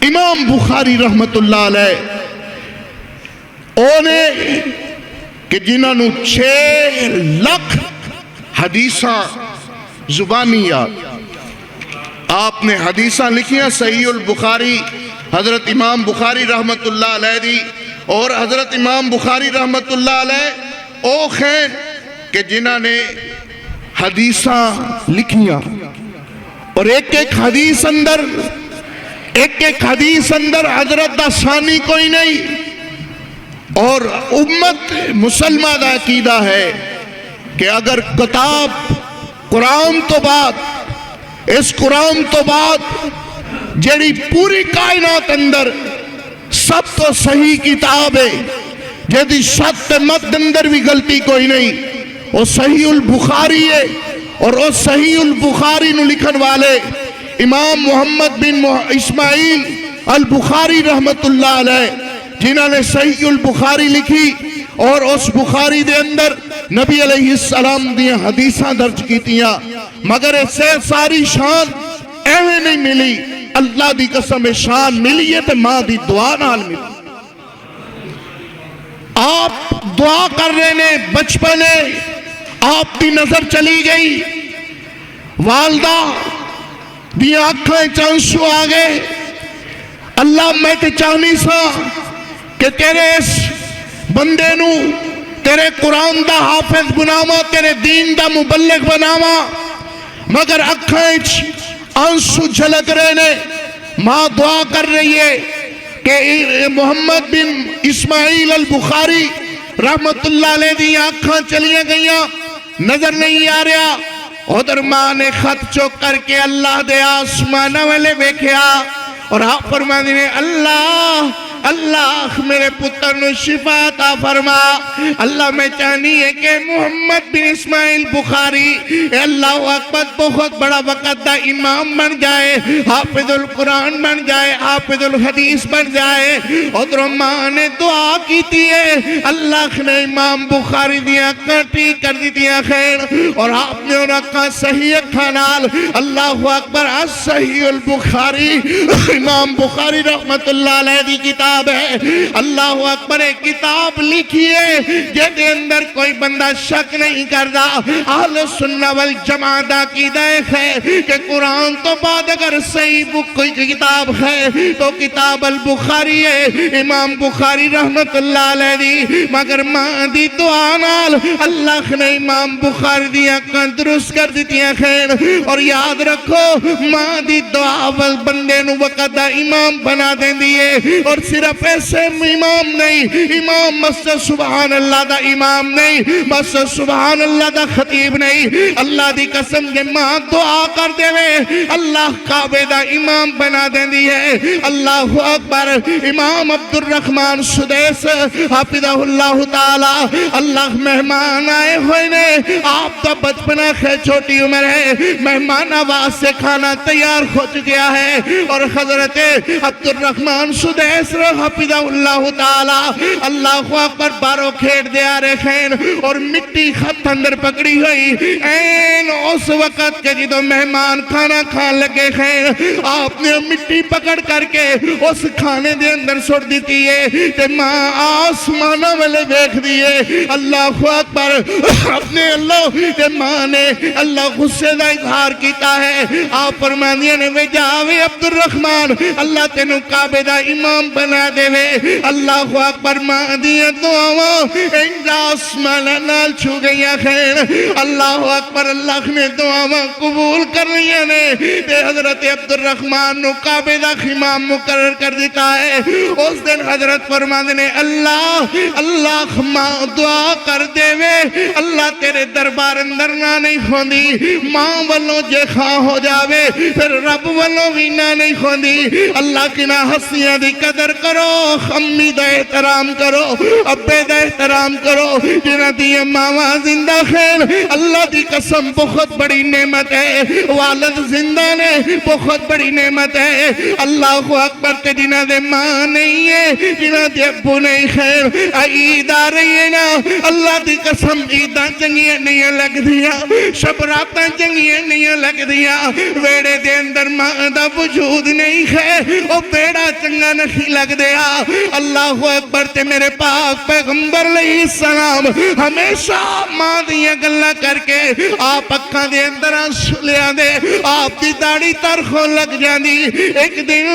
امام بخاری رحمت اللہ علیہ اونے کہ جنہوں نے 6 لاکھ حدیثاں زبانی یاد. آپ نے حدیثاں لکھیاں صحیح البخاری حضرت امام بخاری رحمت اللہ علیہ دی اور حضرت امام بخاری رحمت اللہ علیہ او خین کہ جنہاں نے حدیثاں لکھیاں اور ایک حدیث اندر حضرت دا ثانی کوئی نہیں، اور امت مسلمہ دا عقیدہ ہے کہ اگر کتاب قرآن تو بعد اس قرآن تو بعد جڑی پوری کائنات اندر سب تو صحیح کتاب ہے جدی شت مت اندر بھی غلطی کوئی نہیں، وہ صحیح البخاری ہے، اور وہ صحیح البخاری نو لکھن والے امام محمد بن اسماعیل البخاری رحمت اللہ علیہ جنہوں نے صحیح البخاری لکھی، اور اس بخاری دے اندر نبی علیہ السلام دیاں حدیثاں درج کیتیاں، مگر اس سے ساری شان ایویں نہیں ملی، اللہ دی قسم شان ملی ہے تے ماں دی دعا نال ملی۔ آپ دعا کر رہے نے، بچپنے آپ دی نظر چلی گئی، والدہ دی آنکھیں چانسو آگئے، اللہ میں تے چاہنی سا کہ تیرے اس بندے نو تیرے قرآن دا حافظ بناوا، تیرے دین دا مبلغ بناوا، مگر آنکھیں آنسو جھلک رہے نے۔ ماں دعا کر رہی ہے کہ محمد بن اسماعیل البخاری رحمت اللہ علیہ دی آنکھاں چلیاں گئیاں، نظر نہیں آ رہا، ادھر ماں نے خط چوک کر کے اللہ دے آسمانہ والے بیکھیا، اور آپ فرما دینے اللہ اللہ میرے پتر نو شفا عطا فرما۔ اللہ میں چاہنی ہے کہ محمد بن اسماعیل بخاری اے اللہ اکبر بہت بڑا وقت دا امام بن جائے، حافظ القرآن بن جائے، حافظ الحدیث بن جائے۔ ادھر ماں نے دعا کیتی ہے، اللہ نے امام بخاری دیا کٹی کر دی دیا خیر، اور آپ نے انہاں صحیح کھانال اللہ اکبر صحیح البخاری امام بخاری رحمت اللہ علیہ دی کتاب ہے، اللہ اکبر کتاب لکھی ہے جہدے اندر کوئی بندہ شک نہیں کردا۔ اہل سنہ والجماعت عقیدہ ہے کہ قرآن تو بعد اگر صحیح کوئی کتاب ہے تو کتاب البخاری ہے، امام بخاری رحمت اللہ علیہ دی، مگر ماں دی دعا نال اللہ نے امام بخاری دی آنکھاں درست کر دیتیاں خیر۔ اور یاد رکھو ماں دی دعا وال بندے نو وقت دا امام بنا دیں دیئے، اور صرف ایسے امام نہیں، امام مسجد سبحان اللہ دا امام نہیں، مسجد سبحان اللہ دا خطیب نہیں، اللہ دی قسم کے ماں دعا کر دے وے اللہ کعبے دا امام بنا دیں دیئے۔ اللہ اکبر امام عبد الرحمن سدیس حافظہ اللہ تعالی، اللہ مہمان آئے ہوئے نے، آپ کا بچپنا ہے چھوٹی عمر ہے، مہمان آواز سے کھانا تیار ہو چکیا ہے، اور حضرت عبد الرحمن سدیس حافظہ اللہ تعالی اللہ اکبر بارو کھیڑ دے آ رہے خین، اور مٹی خط اندر پکڑی ہوئی این اس وقت کے جدو مہمان کھانا کھان لگے خین، آپ نے مٹی پکڑ کر کے اس کھانے دے اندر سڑ دیتی ہے، تے ماں آسمانہ والے بیکھ دیئے، اللہ اکبر اپنے اللہ تے ماں نے اللہ غصے دا اظہار کیتا ہے۔ آپ فرمانیے نے وے جاوے عبد الرحمن اللہ تینو کعبے دا امام بنا دے وے، اللہ اکبر ماں دیا دعاواں انجا آسمانہ نال چھو گیا خیر، اللہ اکبر اللہ نے دعاواں قبول کر رہی نے، تے حضرت عبد الرحمن نو کعبے دا امام مقرر کر دیتا ہے۔ اس دن حضرت فرما دینے اللہ اللہ ماں دعا کر دے وے اللہ تیرے دربار اندر نہ نہیں ہوندی، ماں والوں جے خواہ ہو جاوے پھر رب والوں بھی نہ نہیں ہوندی۔ اللہ کی نہ ہستیاں دی قدر کرو، امی دا احترام کرو، ابے دا احترام کرو، جنہ دی ماما زندہ خیر اللہ دی قسم بہت بڑی نعمت ہے، والد زندہ نے بہت بڑی نعمت ہے۔ اللہ اکبر تے جنہ دے ماں نہیں ہے، جنہ دے ابو نہیں خیر، عید آ رہی ہے نا، اللہ دی قسم عیداں چنگیاں نہیں لگ دیا، شبراتاں چنگیاں نہیں لگ دیا، ویڑے دے اندر ماں دا وجود نہیں ہے، او بیڑا چنگا نہیں لگ دیا۔ اللہ اکبر تے میرے پاک پیغمبر علیہ السلام ہمیشہ ماں دیا گلہ کر کے آپ اکھاں دے اندر آنسو لے آندے، آپ دی داڑھی ترخوں لگ جاندی۔ ایک دن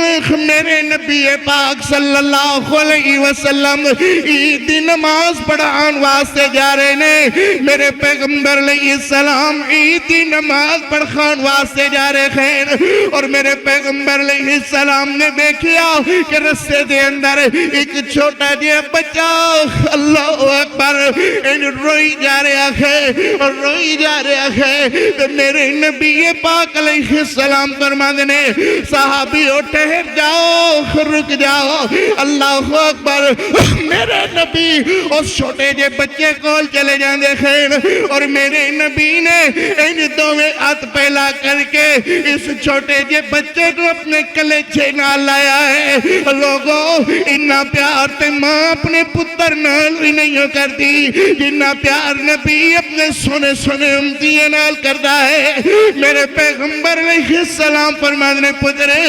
میرے نبی پاک صلی اللہ علیہ وسلم عید دی نماز پڑھان واسطے جا رہے نے، میرے پیغمبر علیہ السلام عید دی نماز پڑھان واسطے جا رہے ہیں، اور میرے پیغمبر علیہ السلام نے دیکھیا کہ رستے دے اندر ایک چھوٹا جہا بچہ اللہ اکبر ان روئی جا رہا ہے اور روئی جا رہا ہے۔ تو میرے نبی پاک علیہ السلام فرماتے نے صحابیو ٹھہر جاؤ، رک جاؤ، اللہ اکبر۔ میرے نبی اس چھوٹے جے بچے کول چلے جاندے ہیں، اور میرے نبی نے ان دوویں ہاتھ پھیلا کر کے اس چھوٹے جے بچے کو اپنے کلیجے نال لایا ہے۔ لوگوں انہا پیار تے ماں اپنے پتر نال بھی نہیں کرتی جنہا پیار نبی اپنے سونے سونے امتیے نال کرتا ہے۔ میرے پیغمبر علیہ السلام فرمانے پترے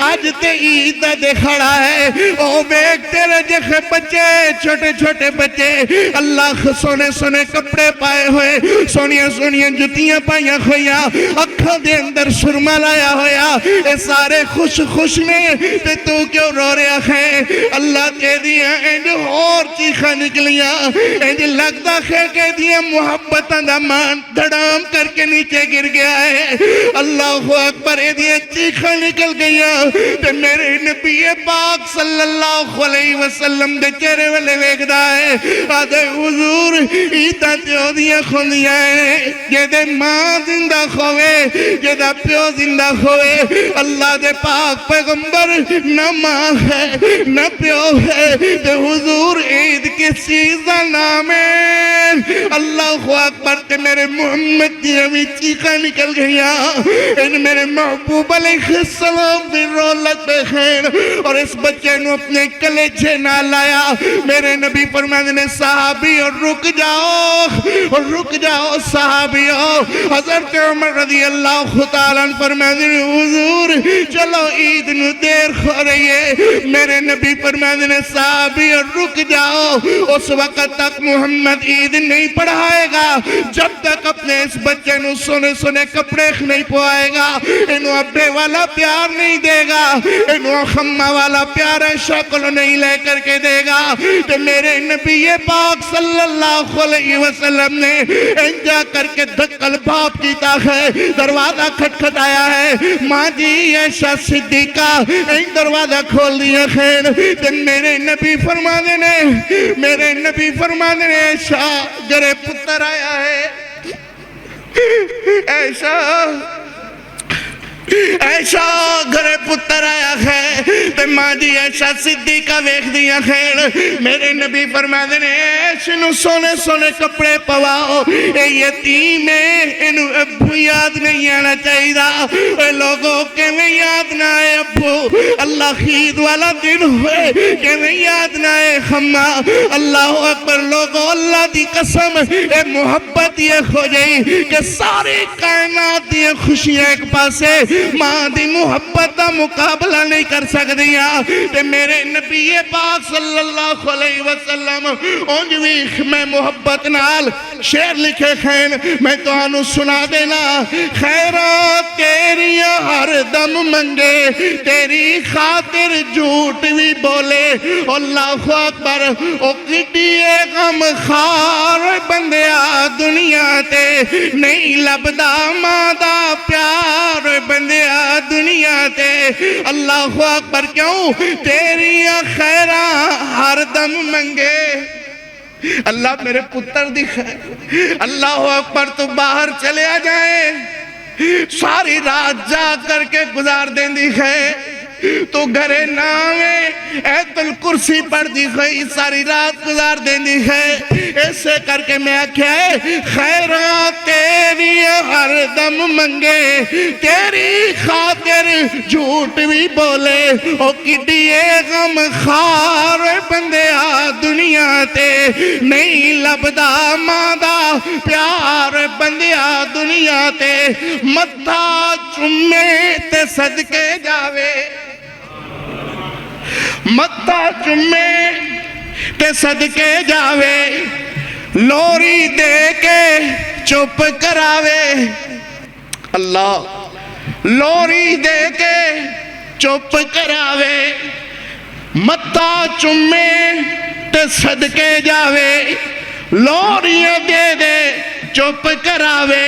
آج تے عید دے کھڑا ہے، او بیک تیرے جکھے بچے چھوٹے چھوٹے بچے اللہ سونے سونے کپڑے پائے ہوئے، سونیاں سونیاں جتیاں پائیاں ہویا، اکھاں دے اندر سرما لایا ہویا، اے سارے خوش خوش نے تے تو کیوں رو رہا ہے؟ اللہ کہہ دیا انج اور چیخا نکلیاں، انج لگتا ہے کہ دیا محبتاں دا مان دھڑام کر کے نیچے گر گیا ہے۔ اللہ اکبر اے دیا چیخا نکل گیا، تے میرے نبی پاک صلی اللہ علیہ وسلم دے چہرے والے ویکھدا ہے، آدھے حضور ایتاں تیو دیاں کھوندیاں ہیں، یہ دے ماں زندہ کھوئے، یہ دا پیو زندہ کھوئے۔ اللہ دے پاک پیغمبر نہ ماں ہے نہ پیو ہے، تے حضور عید کس چیز دا نام ہے؟ اللہ اکبر تے میرے محمد دی ہمیں چیخا نکل گیا، ان میرے محبوب علیہ السلام بھی رولت بے خیر، اور اس بچے نو اپنے کلیجے نہ لایا۔ میرے نبی فرمانے نے صحابی اور رک جاؤ صحابیوں۔ حضرت عمر رضی اللہ تعالیٰ فرمانے نے حضور چلو عید نو دیر ہو رہی ہے۔ میرے نبی فرمانے نے صحابی اور رک جاؤ، اس وقت تک محمد عید نہیں پڑھائے گا جب تک اپنے اس بچے نو سونے سونے کپڑے نہیں پوائے گا، انہوں ابے والا پیار نہیں دے گا، انہوں خمہ والا پیار شکل نہیں لے کر کے دے گا۔ کہ میرے نبی پاک صلی اللہ علیہ وسلم نے انجا کر کے دھکل باپ کیتا ہے، دروازہ کھٹکھٹایا ہے، ماں جی عائشہ صدیقہ ان دروازہ کھول دیا خیر۔ تو میرے نبی فرمانے نے عائشہ گرے پتر آیا ہے، عائشہ گھرے پتر آیا ہے، تے ماں جی عائشہ صدیقہ ویکھ دیا خیر۔ میرے نبی فرماتے نے عائشہ نو سونے سونے کپڑے پواؤ، اے یتیم ہے، انہوں ابو یاد نہیں آنا چاہیے دا۔ اے لوگوں کہ میں یاد نہ آئے ابو، اللہ عید والا دن ہوئے کہ میں یاد نہ آئے خمہ۔ اللہ اکبر لوگوں، اللہ دی قسم اے محبت یہ ہو جائی کہ ساری کائنات دی خوشیاں ایک پاسے، ماں دی محبت دا مقابلہ نہیں کر سکدیا۔ تے میرے نبی پاک صلی اللہ علیہ وسلم انجوی میں محبت نال شعر لکھے خین، میں تو آنو سنا دینا۔ خیرات تیریاں ہر دم منگے، تیری خاطر جھوٹ بھی بولے، اللہ اکبر او کٹیے غم خار بندیا دنیا تے نہیں لبدا ماں دا پیار بندیا دنیا تے۔ اللہ اکبر کیوں تیری خیرات ہر دم منگے، اللہ میرے پتر دی خیر، اللہ اکبر تو باہر چلے آ جائے، ساری رات جا کر کے گزار دیں دی خیر، تو گھرے نامے ایت الکرسی پڑھ دی گئی، ساری رات گزار دیں دی ہے۔ ایسے کر کے میں آکھے خیرات تیری ہر دم منگے، تیری خاطر جھوٹ بھی بولے، او کڈیے غم خار بندیا دنیا تے نہیں لبدا ماں دا پیار بندیا دنیا تے۔ متھا چمے تے صدقے جاوے، متھا چومے تے صدقے جاوے لوری دے کے چپ کراوے اللہ لوری دے کے چپ کراوے متھا چومے تے صدقے جاوے لوریاں دے دے چپ کراوے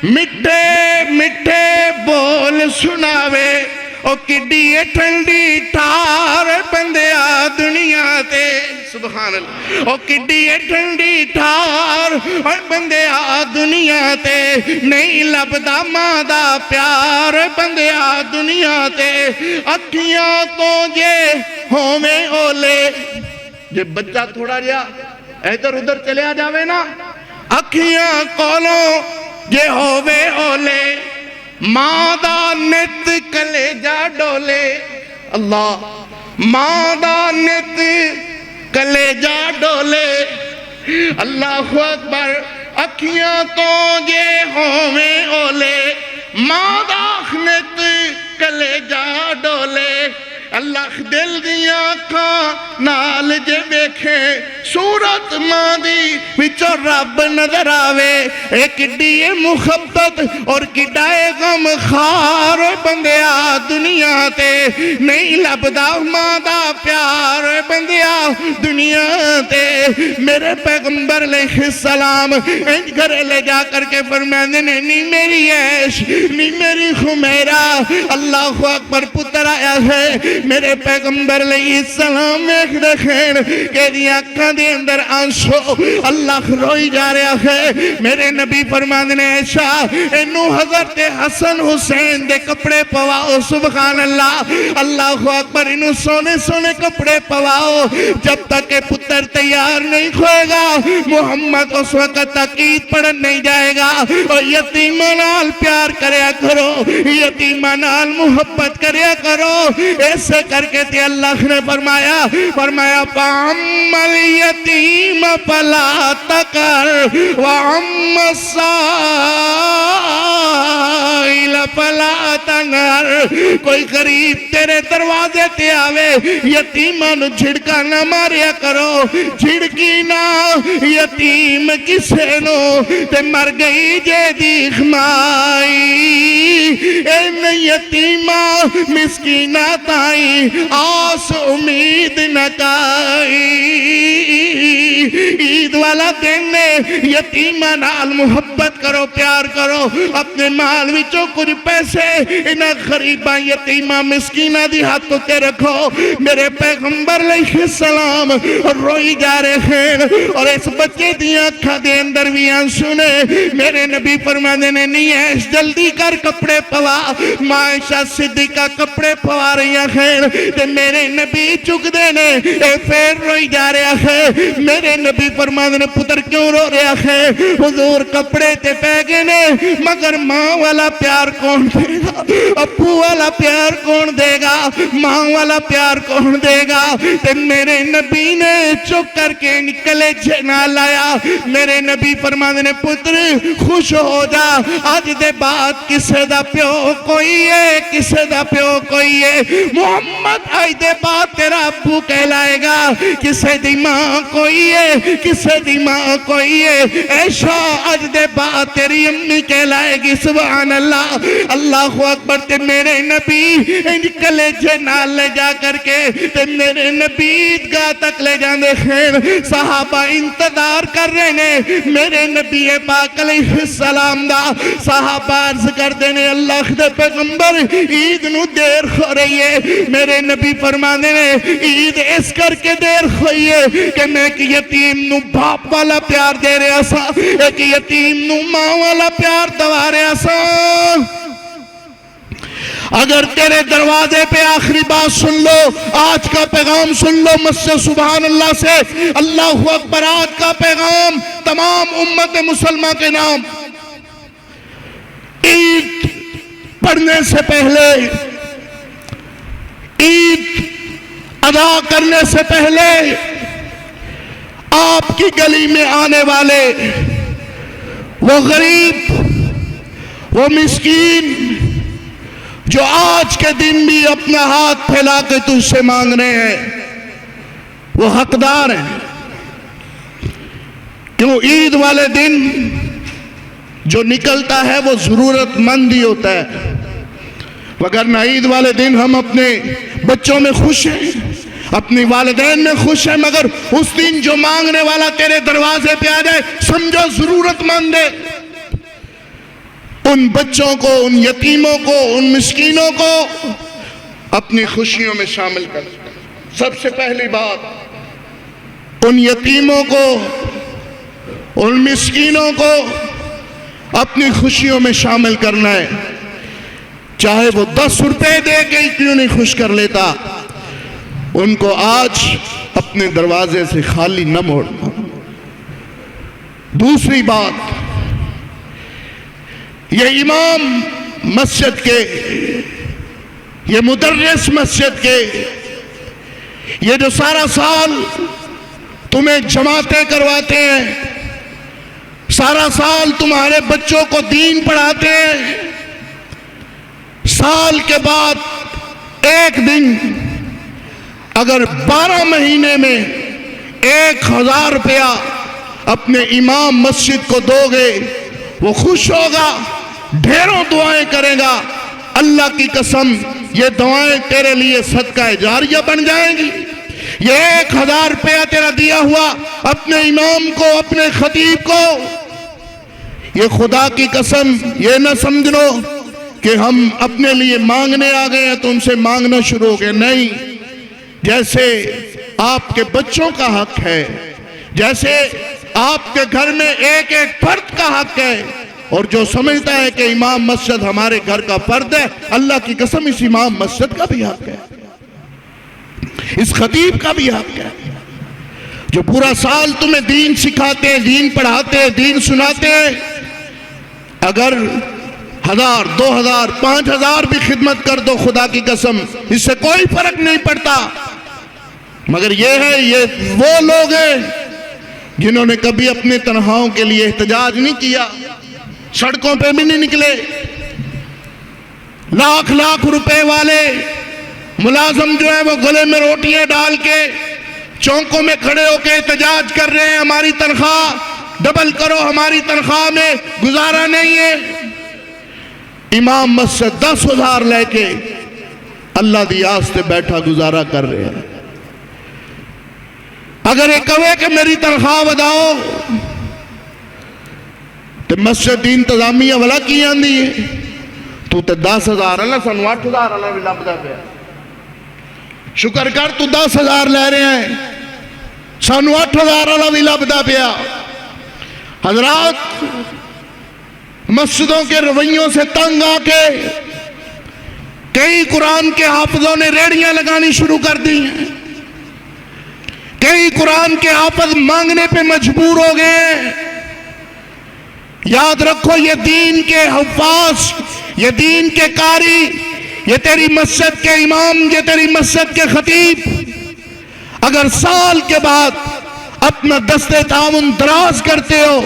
مٹھے مٹھے بول سناوے او کڈی ٹھنڈی ٹھار بندیا دنیا تے سبحان اللہ او کڈی ٹھنڈی ٹھار بندیا دنیا تے نہیں لبدا ماں دا پیار بندیا دنیا تے اکھیاں تو جے ہوویں اولے جے بچہ تھوڑا جا ادھر ادھر چلیا جاوے نا اکھیاں کولوں جے ہووے اولے ماں دا نت کلیجہ ڈولے اللہ ماں دا نت کلیجہ ڈولے اللہ اکبر اکھیاں تو جے ہوویں اولے ماں دا نت کلیجہ ڈولے اللہ دل دیاں کھاں نال جے بیکھے صورت ماں دی وچو رب نظر آوے ایک دیئے محبت اور کڈائے غم خار بندیا دنیا تے نہیں لبدا ماں دا پیار بندیا دنیا تے میرے پیغمبر علیہ السلام انج گھرے لے جا کر کے فرمانے نے نہیں میری عیش نہیں میری خمیرہ اللہ اکبر پتر آیا ہے میرے پیغمبر علیہ السلام ایک دکھین کہ دیا اکھاں دے اندر آنسو اللہ روئی جا رہا ہے میرے نبی فرمانے نے ایشا انہوں حضرت حسن حسین دے کپڑے پواؤ سبحان اللہ اللہ اکبر انہوں سونے سونے کپڑے پواؤ جب تک کہ پتر تیار نہیں کھوئے گا محمد اس وقت تک عید پڑھن نہیں جائے گا اور یتیمانال پیار کریا کرو یتیمانال محبت کریا کرو ایسے کر کے تھی اللہ نے فرمایا فَأَمَّ الْيَتِيمَ فَلَا تَقْهَرْ وَأَمَّ السَّائِلَ فَلَا تَنْهَرْ کوئی غریب تیرے دروازے تے آوے یتیمان جھڑکا نہ ماریا کرو جھڑکی نہ یتیم کسے نو تے مر گئی جے دیکھ مائی این یتیمہ مسکینہ تائی آس امید نہ کائی عید والا دن یتیمہ نال محبت کرو پیار کرو اپنے مال وچوں کچھ پیسے انہاں غریباں یتیمہ مسکینہ دی ہاتھوں تے رکھو میرے پیغمبر علیہ السلام روئی جا رہے ہیں اور اس بچے دیا اکھاں دے اندر بھی آنسو نے میرے نبی فرمانے نے نہیں ہے جلدی کر کپڑے پوا معائشہ صدیقہ کپڑے پوا رہی ہیں تے میرے نبی چک دینے اے پھر روئی جا رہا ہے میرے نبی فرمانے نے پتر کیوں رو رہا ہے حضور کپڑے تے پیگے نے مگر ماں والا پیار کون دے گا ابو والا پیار کون دے گا ماں والا پیار کون دے گا تے میرے نبی نے چک کر کے نکلے جنا لایا میرے نبی فرمانے نے پتر خوش ہو جا آج دے بعد کسے دا پیو کوئی ہے کسے دا پیو کوئی ہے محمد آج دے بعد تیرا ابو کہلائے گا کسے دی ماں کوئی ہے کسے دی ماں کوئی ہے ایشا آج دے بعد تیری امی کہلائے گی سبحان اللہ اللہ اکبر تے میرے نبی نکلے جنال لے جا کر کے تے میرے نبی عیدگاہ تک لے جاندے خیر صحابہ انتظار کر رہے نے میرے نبی پاک علیہ السلام دا صحابہ عرض کر دینے اللہ دے پیغمبر عید نو دیر ہو رہی ہے میرے نبی فرمانے نے عید اس کر کے دیر ہوئی ہے کہ میں ایک یتیم نو باپ والا پیار دے رہا سا ایک یتیم نو ماں والا پیار دوا رہا سا اگر تیرے دروازے پہ آخری بات سن لو آج کا پیغام سن لو مسجد سبحان اللہ سے اللہ اکبر آج کا پیغام تمام امت مسلمہ کے نام عید پڑھنے سے پہلے عید ادا کرنے سے پہلے آپ کی گلی میں آنے والے وہ غریب وہ مسکین جو آج کے دن بھی اپنا ہاتھ پھیلا کے تجھ سے مانگ رہے ہیں وہ حقدار ہیں. کیوں عید والے دن جو نکلتا ہے وہ ضرورت مند ہی ہوتا ہے، وگرنہ عید والے دن ہم اپنے بچوں میں خوش ہیں، اپنی والدین میں خوش ہیں، مگر اس دن جو مانگنے والا تیرے دروازے پہ آ جائے سمجھو ضرورت مند ہے. ان بچوں کو، ان یتیموں کو، ان مسکینوں کو اپنی خوشیوں میں شامل کر. سب سے پہلی بات ان یتیموں کو، ان مسکینوں کو اپنی خوشیوں میں شامل کرنا ہے. چاہے وہ 10 روپے دے کے ہی کیوں نہیں خوش کر لیتا، ان کو آج اپنے دروازے سے خالی نہ موڑنا. دوسری بات، یہ امام مسجد کے، یہ مدرس مسجد کے، یہ جو سارا سال تمہیں جماعتیں کرواتے ہیں، سارا سال تمہارے بچوں کو دین پڑھاتے ہیں، سال کے بعد ایک دن اگر 12 مہینے میں 1000 روپیہ اپنے امام مسجد کو دو گے وہ خوش ہوگا، ڈھیروں دعائیں کرے گا. اللہ کی قسم یہ دعائیں تیرے لیے صدقہ جاریہ بن جائیں گی. یہ 1000 روپیہ تیرا دیا ہوا اپنے امام کو، اپنے خطیب کو، یہ خدا کی قسم یہ نہ سمجھ لو کہ ہم اپنے لیے مانگنے آ گئے ہیں تو ان سے مانگنا شروع ہو گئے. نہیں، جیسے آپ کے بچوں کا حق ہے، جیسے آپ کے گھر میں ایک ایک فرد کا حق ہے، اور جو سمجھتا ہے کہ امام مسجد ہمارے گھر کا فرد ہے، اللہ کی قسم اس امام مسجد کا بھی حق ہے، اس خطیب کا بھی حق ہے، جو پورا سال تمہیں دین سکھاتے ہیں، دین پڑھاتے ہیں، دین سناتے ہیں. اگر 1000 2000 5000 بھی خدمت کر دو، خدا کی قسم اس سے کوئی فرق نہیں پڑتا. مگر یہ ہے، یہ وہ لوگ ہیں جنہوں نے کبھی اپنے تنہاؤں کے لیے احتجاج نہیں کیا، سڑکوں پہ بھی نہیں نکلے. لاکھ لاکھ روپے والے ملازم جو ہیں وہ گلے میں روٹیاں ڈال کے چوکوں میں کھڑے ہو کے احتجاج کر رہے ہیں، ہماری تنخواہ ڈبل کرو، ہماری تنخواہ میں گزارا نہیں ہے. امام مسجد 10,000 لے کے اللہ دی آستے بیٹھا گزارا کر رہے ہیں. اگر یہ کہے کہ میری تنخواہ بداؤ تو مسجد دی انتظامیہ والا کی آندی ہے، تو تے 10,000 اللہ سنو 8,000 اللہ بھی لب دا پیا. شکر کر تو 10,000 لے رہے ہیں، سنو 8,000 اللہ بھی لب دا پیا. حضرات، مسجدوں کے رویوں سے تنگ آ کے کئی قرآن کے حافظوں نے ریڑیاں لگانی شروع کر دی ہیں. کئی قرآن کے حافظ مانگنے پہ مجبور ہو گئے. یاد رکھو، یہ دین کے حفاظ، یہ دین کے قاری، یہ تیری مسجد کے امام، یہ تیری مسجد کے خطیب اگر سال کے بعد اپنا دستے تعاون دراز کرتے ہو،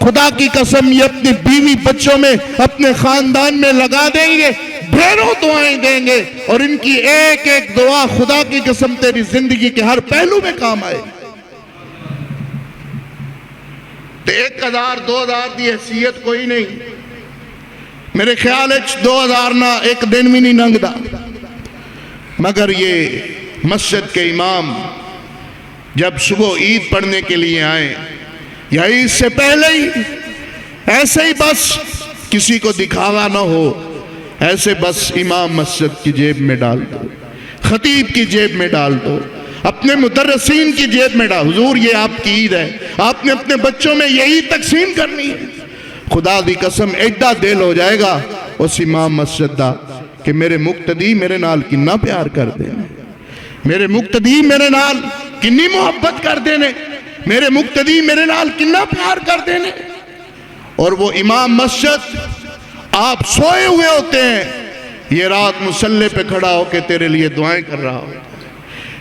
خدا کی قسم یہ اپنی بیوی بچوں میں، اپنے خاندان میں لگا دیں گے، ڈھیروں دعائیں دیں گے، اور ان کی ایک ایک دعا خدا کی قسم تیری زندگی کے ہر پہلو میں کام آئے. 1000 2000 دی حیثیت کوئی نہیں. میرے خیال ہے 2000 نہ ایک دن بھی نہیں ننگدا. مگر یہ مسجد کے امام جب صبح عید پڑھنے کے لیے آئیں یا عید سے پہلے ہی ایسے ہی بس کسی کو دکھاوا نہ ہو، ایسے بس امام مسجد کی جیب میں ڈال دو، خطیب کی جیب میں ڈال دو، اپنے مدرسین کی جیب میں ڈال. حضور یہ آپ کی عید ہے، آپ نے اپنے بچوں میں یہی تقسیم کرنی ہے. خدا دی قسم ایڈا دل ہو جائے گا اس امام مسجد دا کہ میرے مقتدی میرے نال کنا پیار کر دینے، میرے مقتدی میرے نال کنی محبت کر دینے، میرے مقتدی میرے نال کنا پیار کر دینے. اور وہ امام مسجد آپ سوئے ہوئے ہوتے ہیں، یہ رات مصلی پہ کھڑا ہو کے تیرے لیے دعائیں کر رہا ہو.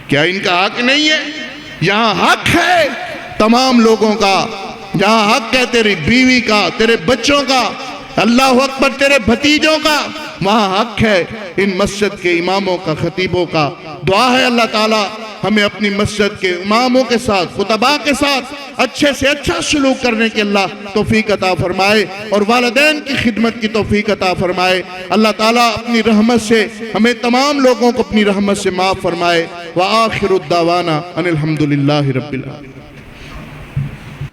کیا ان کا حق نہیں ہے؟ یہاں حق ہے تمام لوگوں کا. یہاں حق ہے تیری بیوی کا، تیرے بچوں کا، اللہ اکبر، تیرے بھتیجوں کا. وہاں حق ہے ان مسجد کے اماموں کا، خطیبوں کا۔ دعا ہے اللہ تعالیٰ ہمیں اپنی مسجد کے اماموں کے ساتھ، خطباء کے ساتھ اچھے سے اچھا سلوک کرنے کے اللہ توفیق عطا فرمائے، اور والدین کی خدمت کی توفیق عطا فرمائے۔ اللہ تعالیٰ اپنی رحمت سے ہمیں تمام لوگوں کو اپنی رحمت سے معاف فرمائے۔ وآخر الدعوانا ان الحمدللہ رب العالمین۔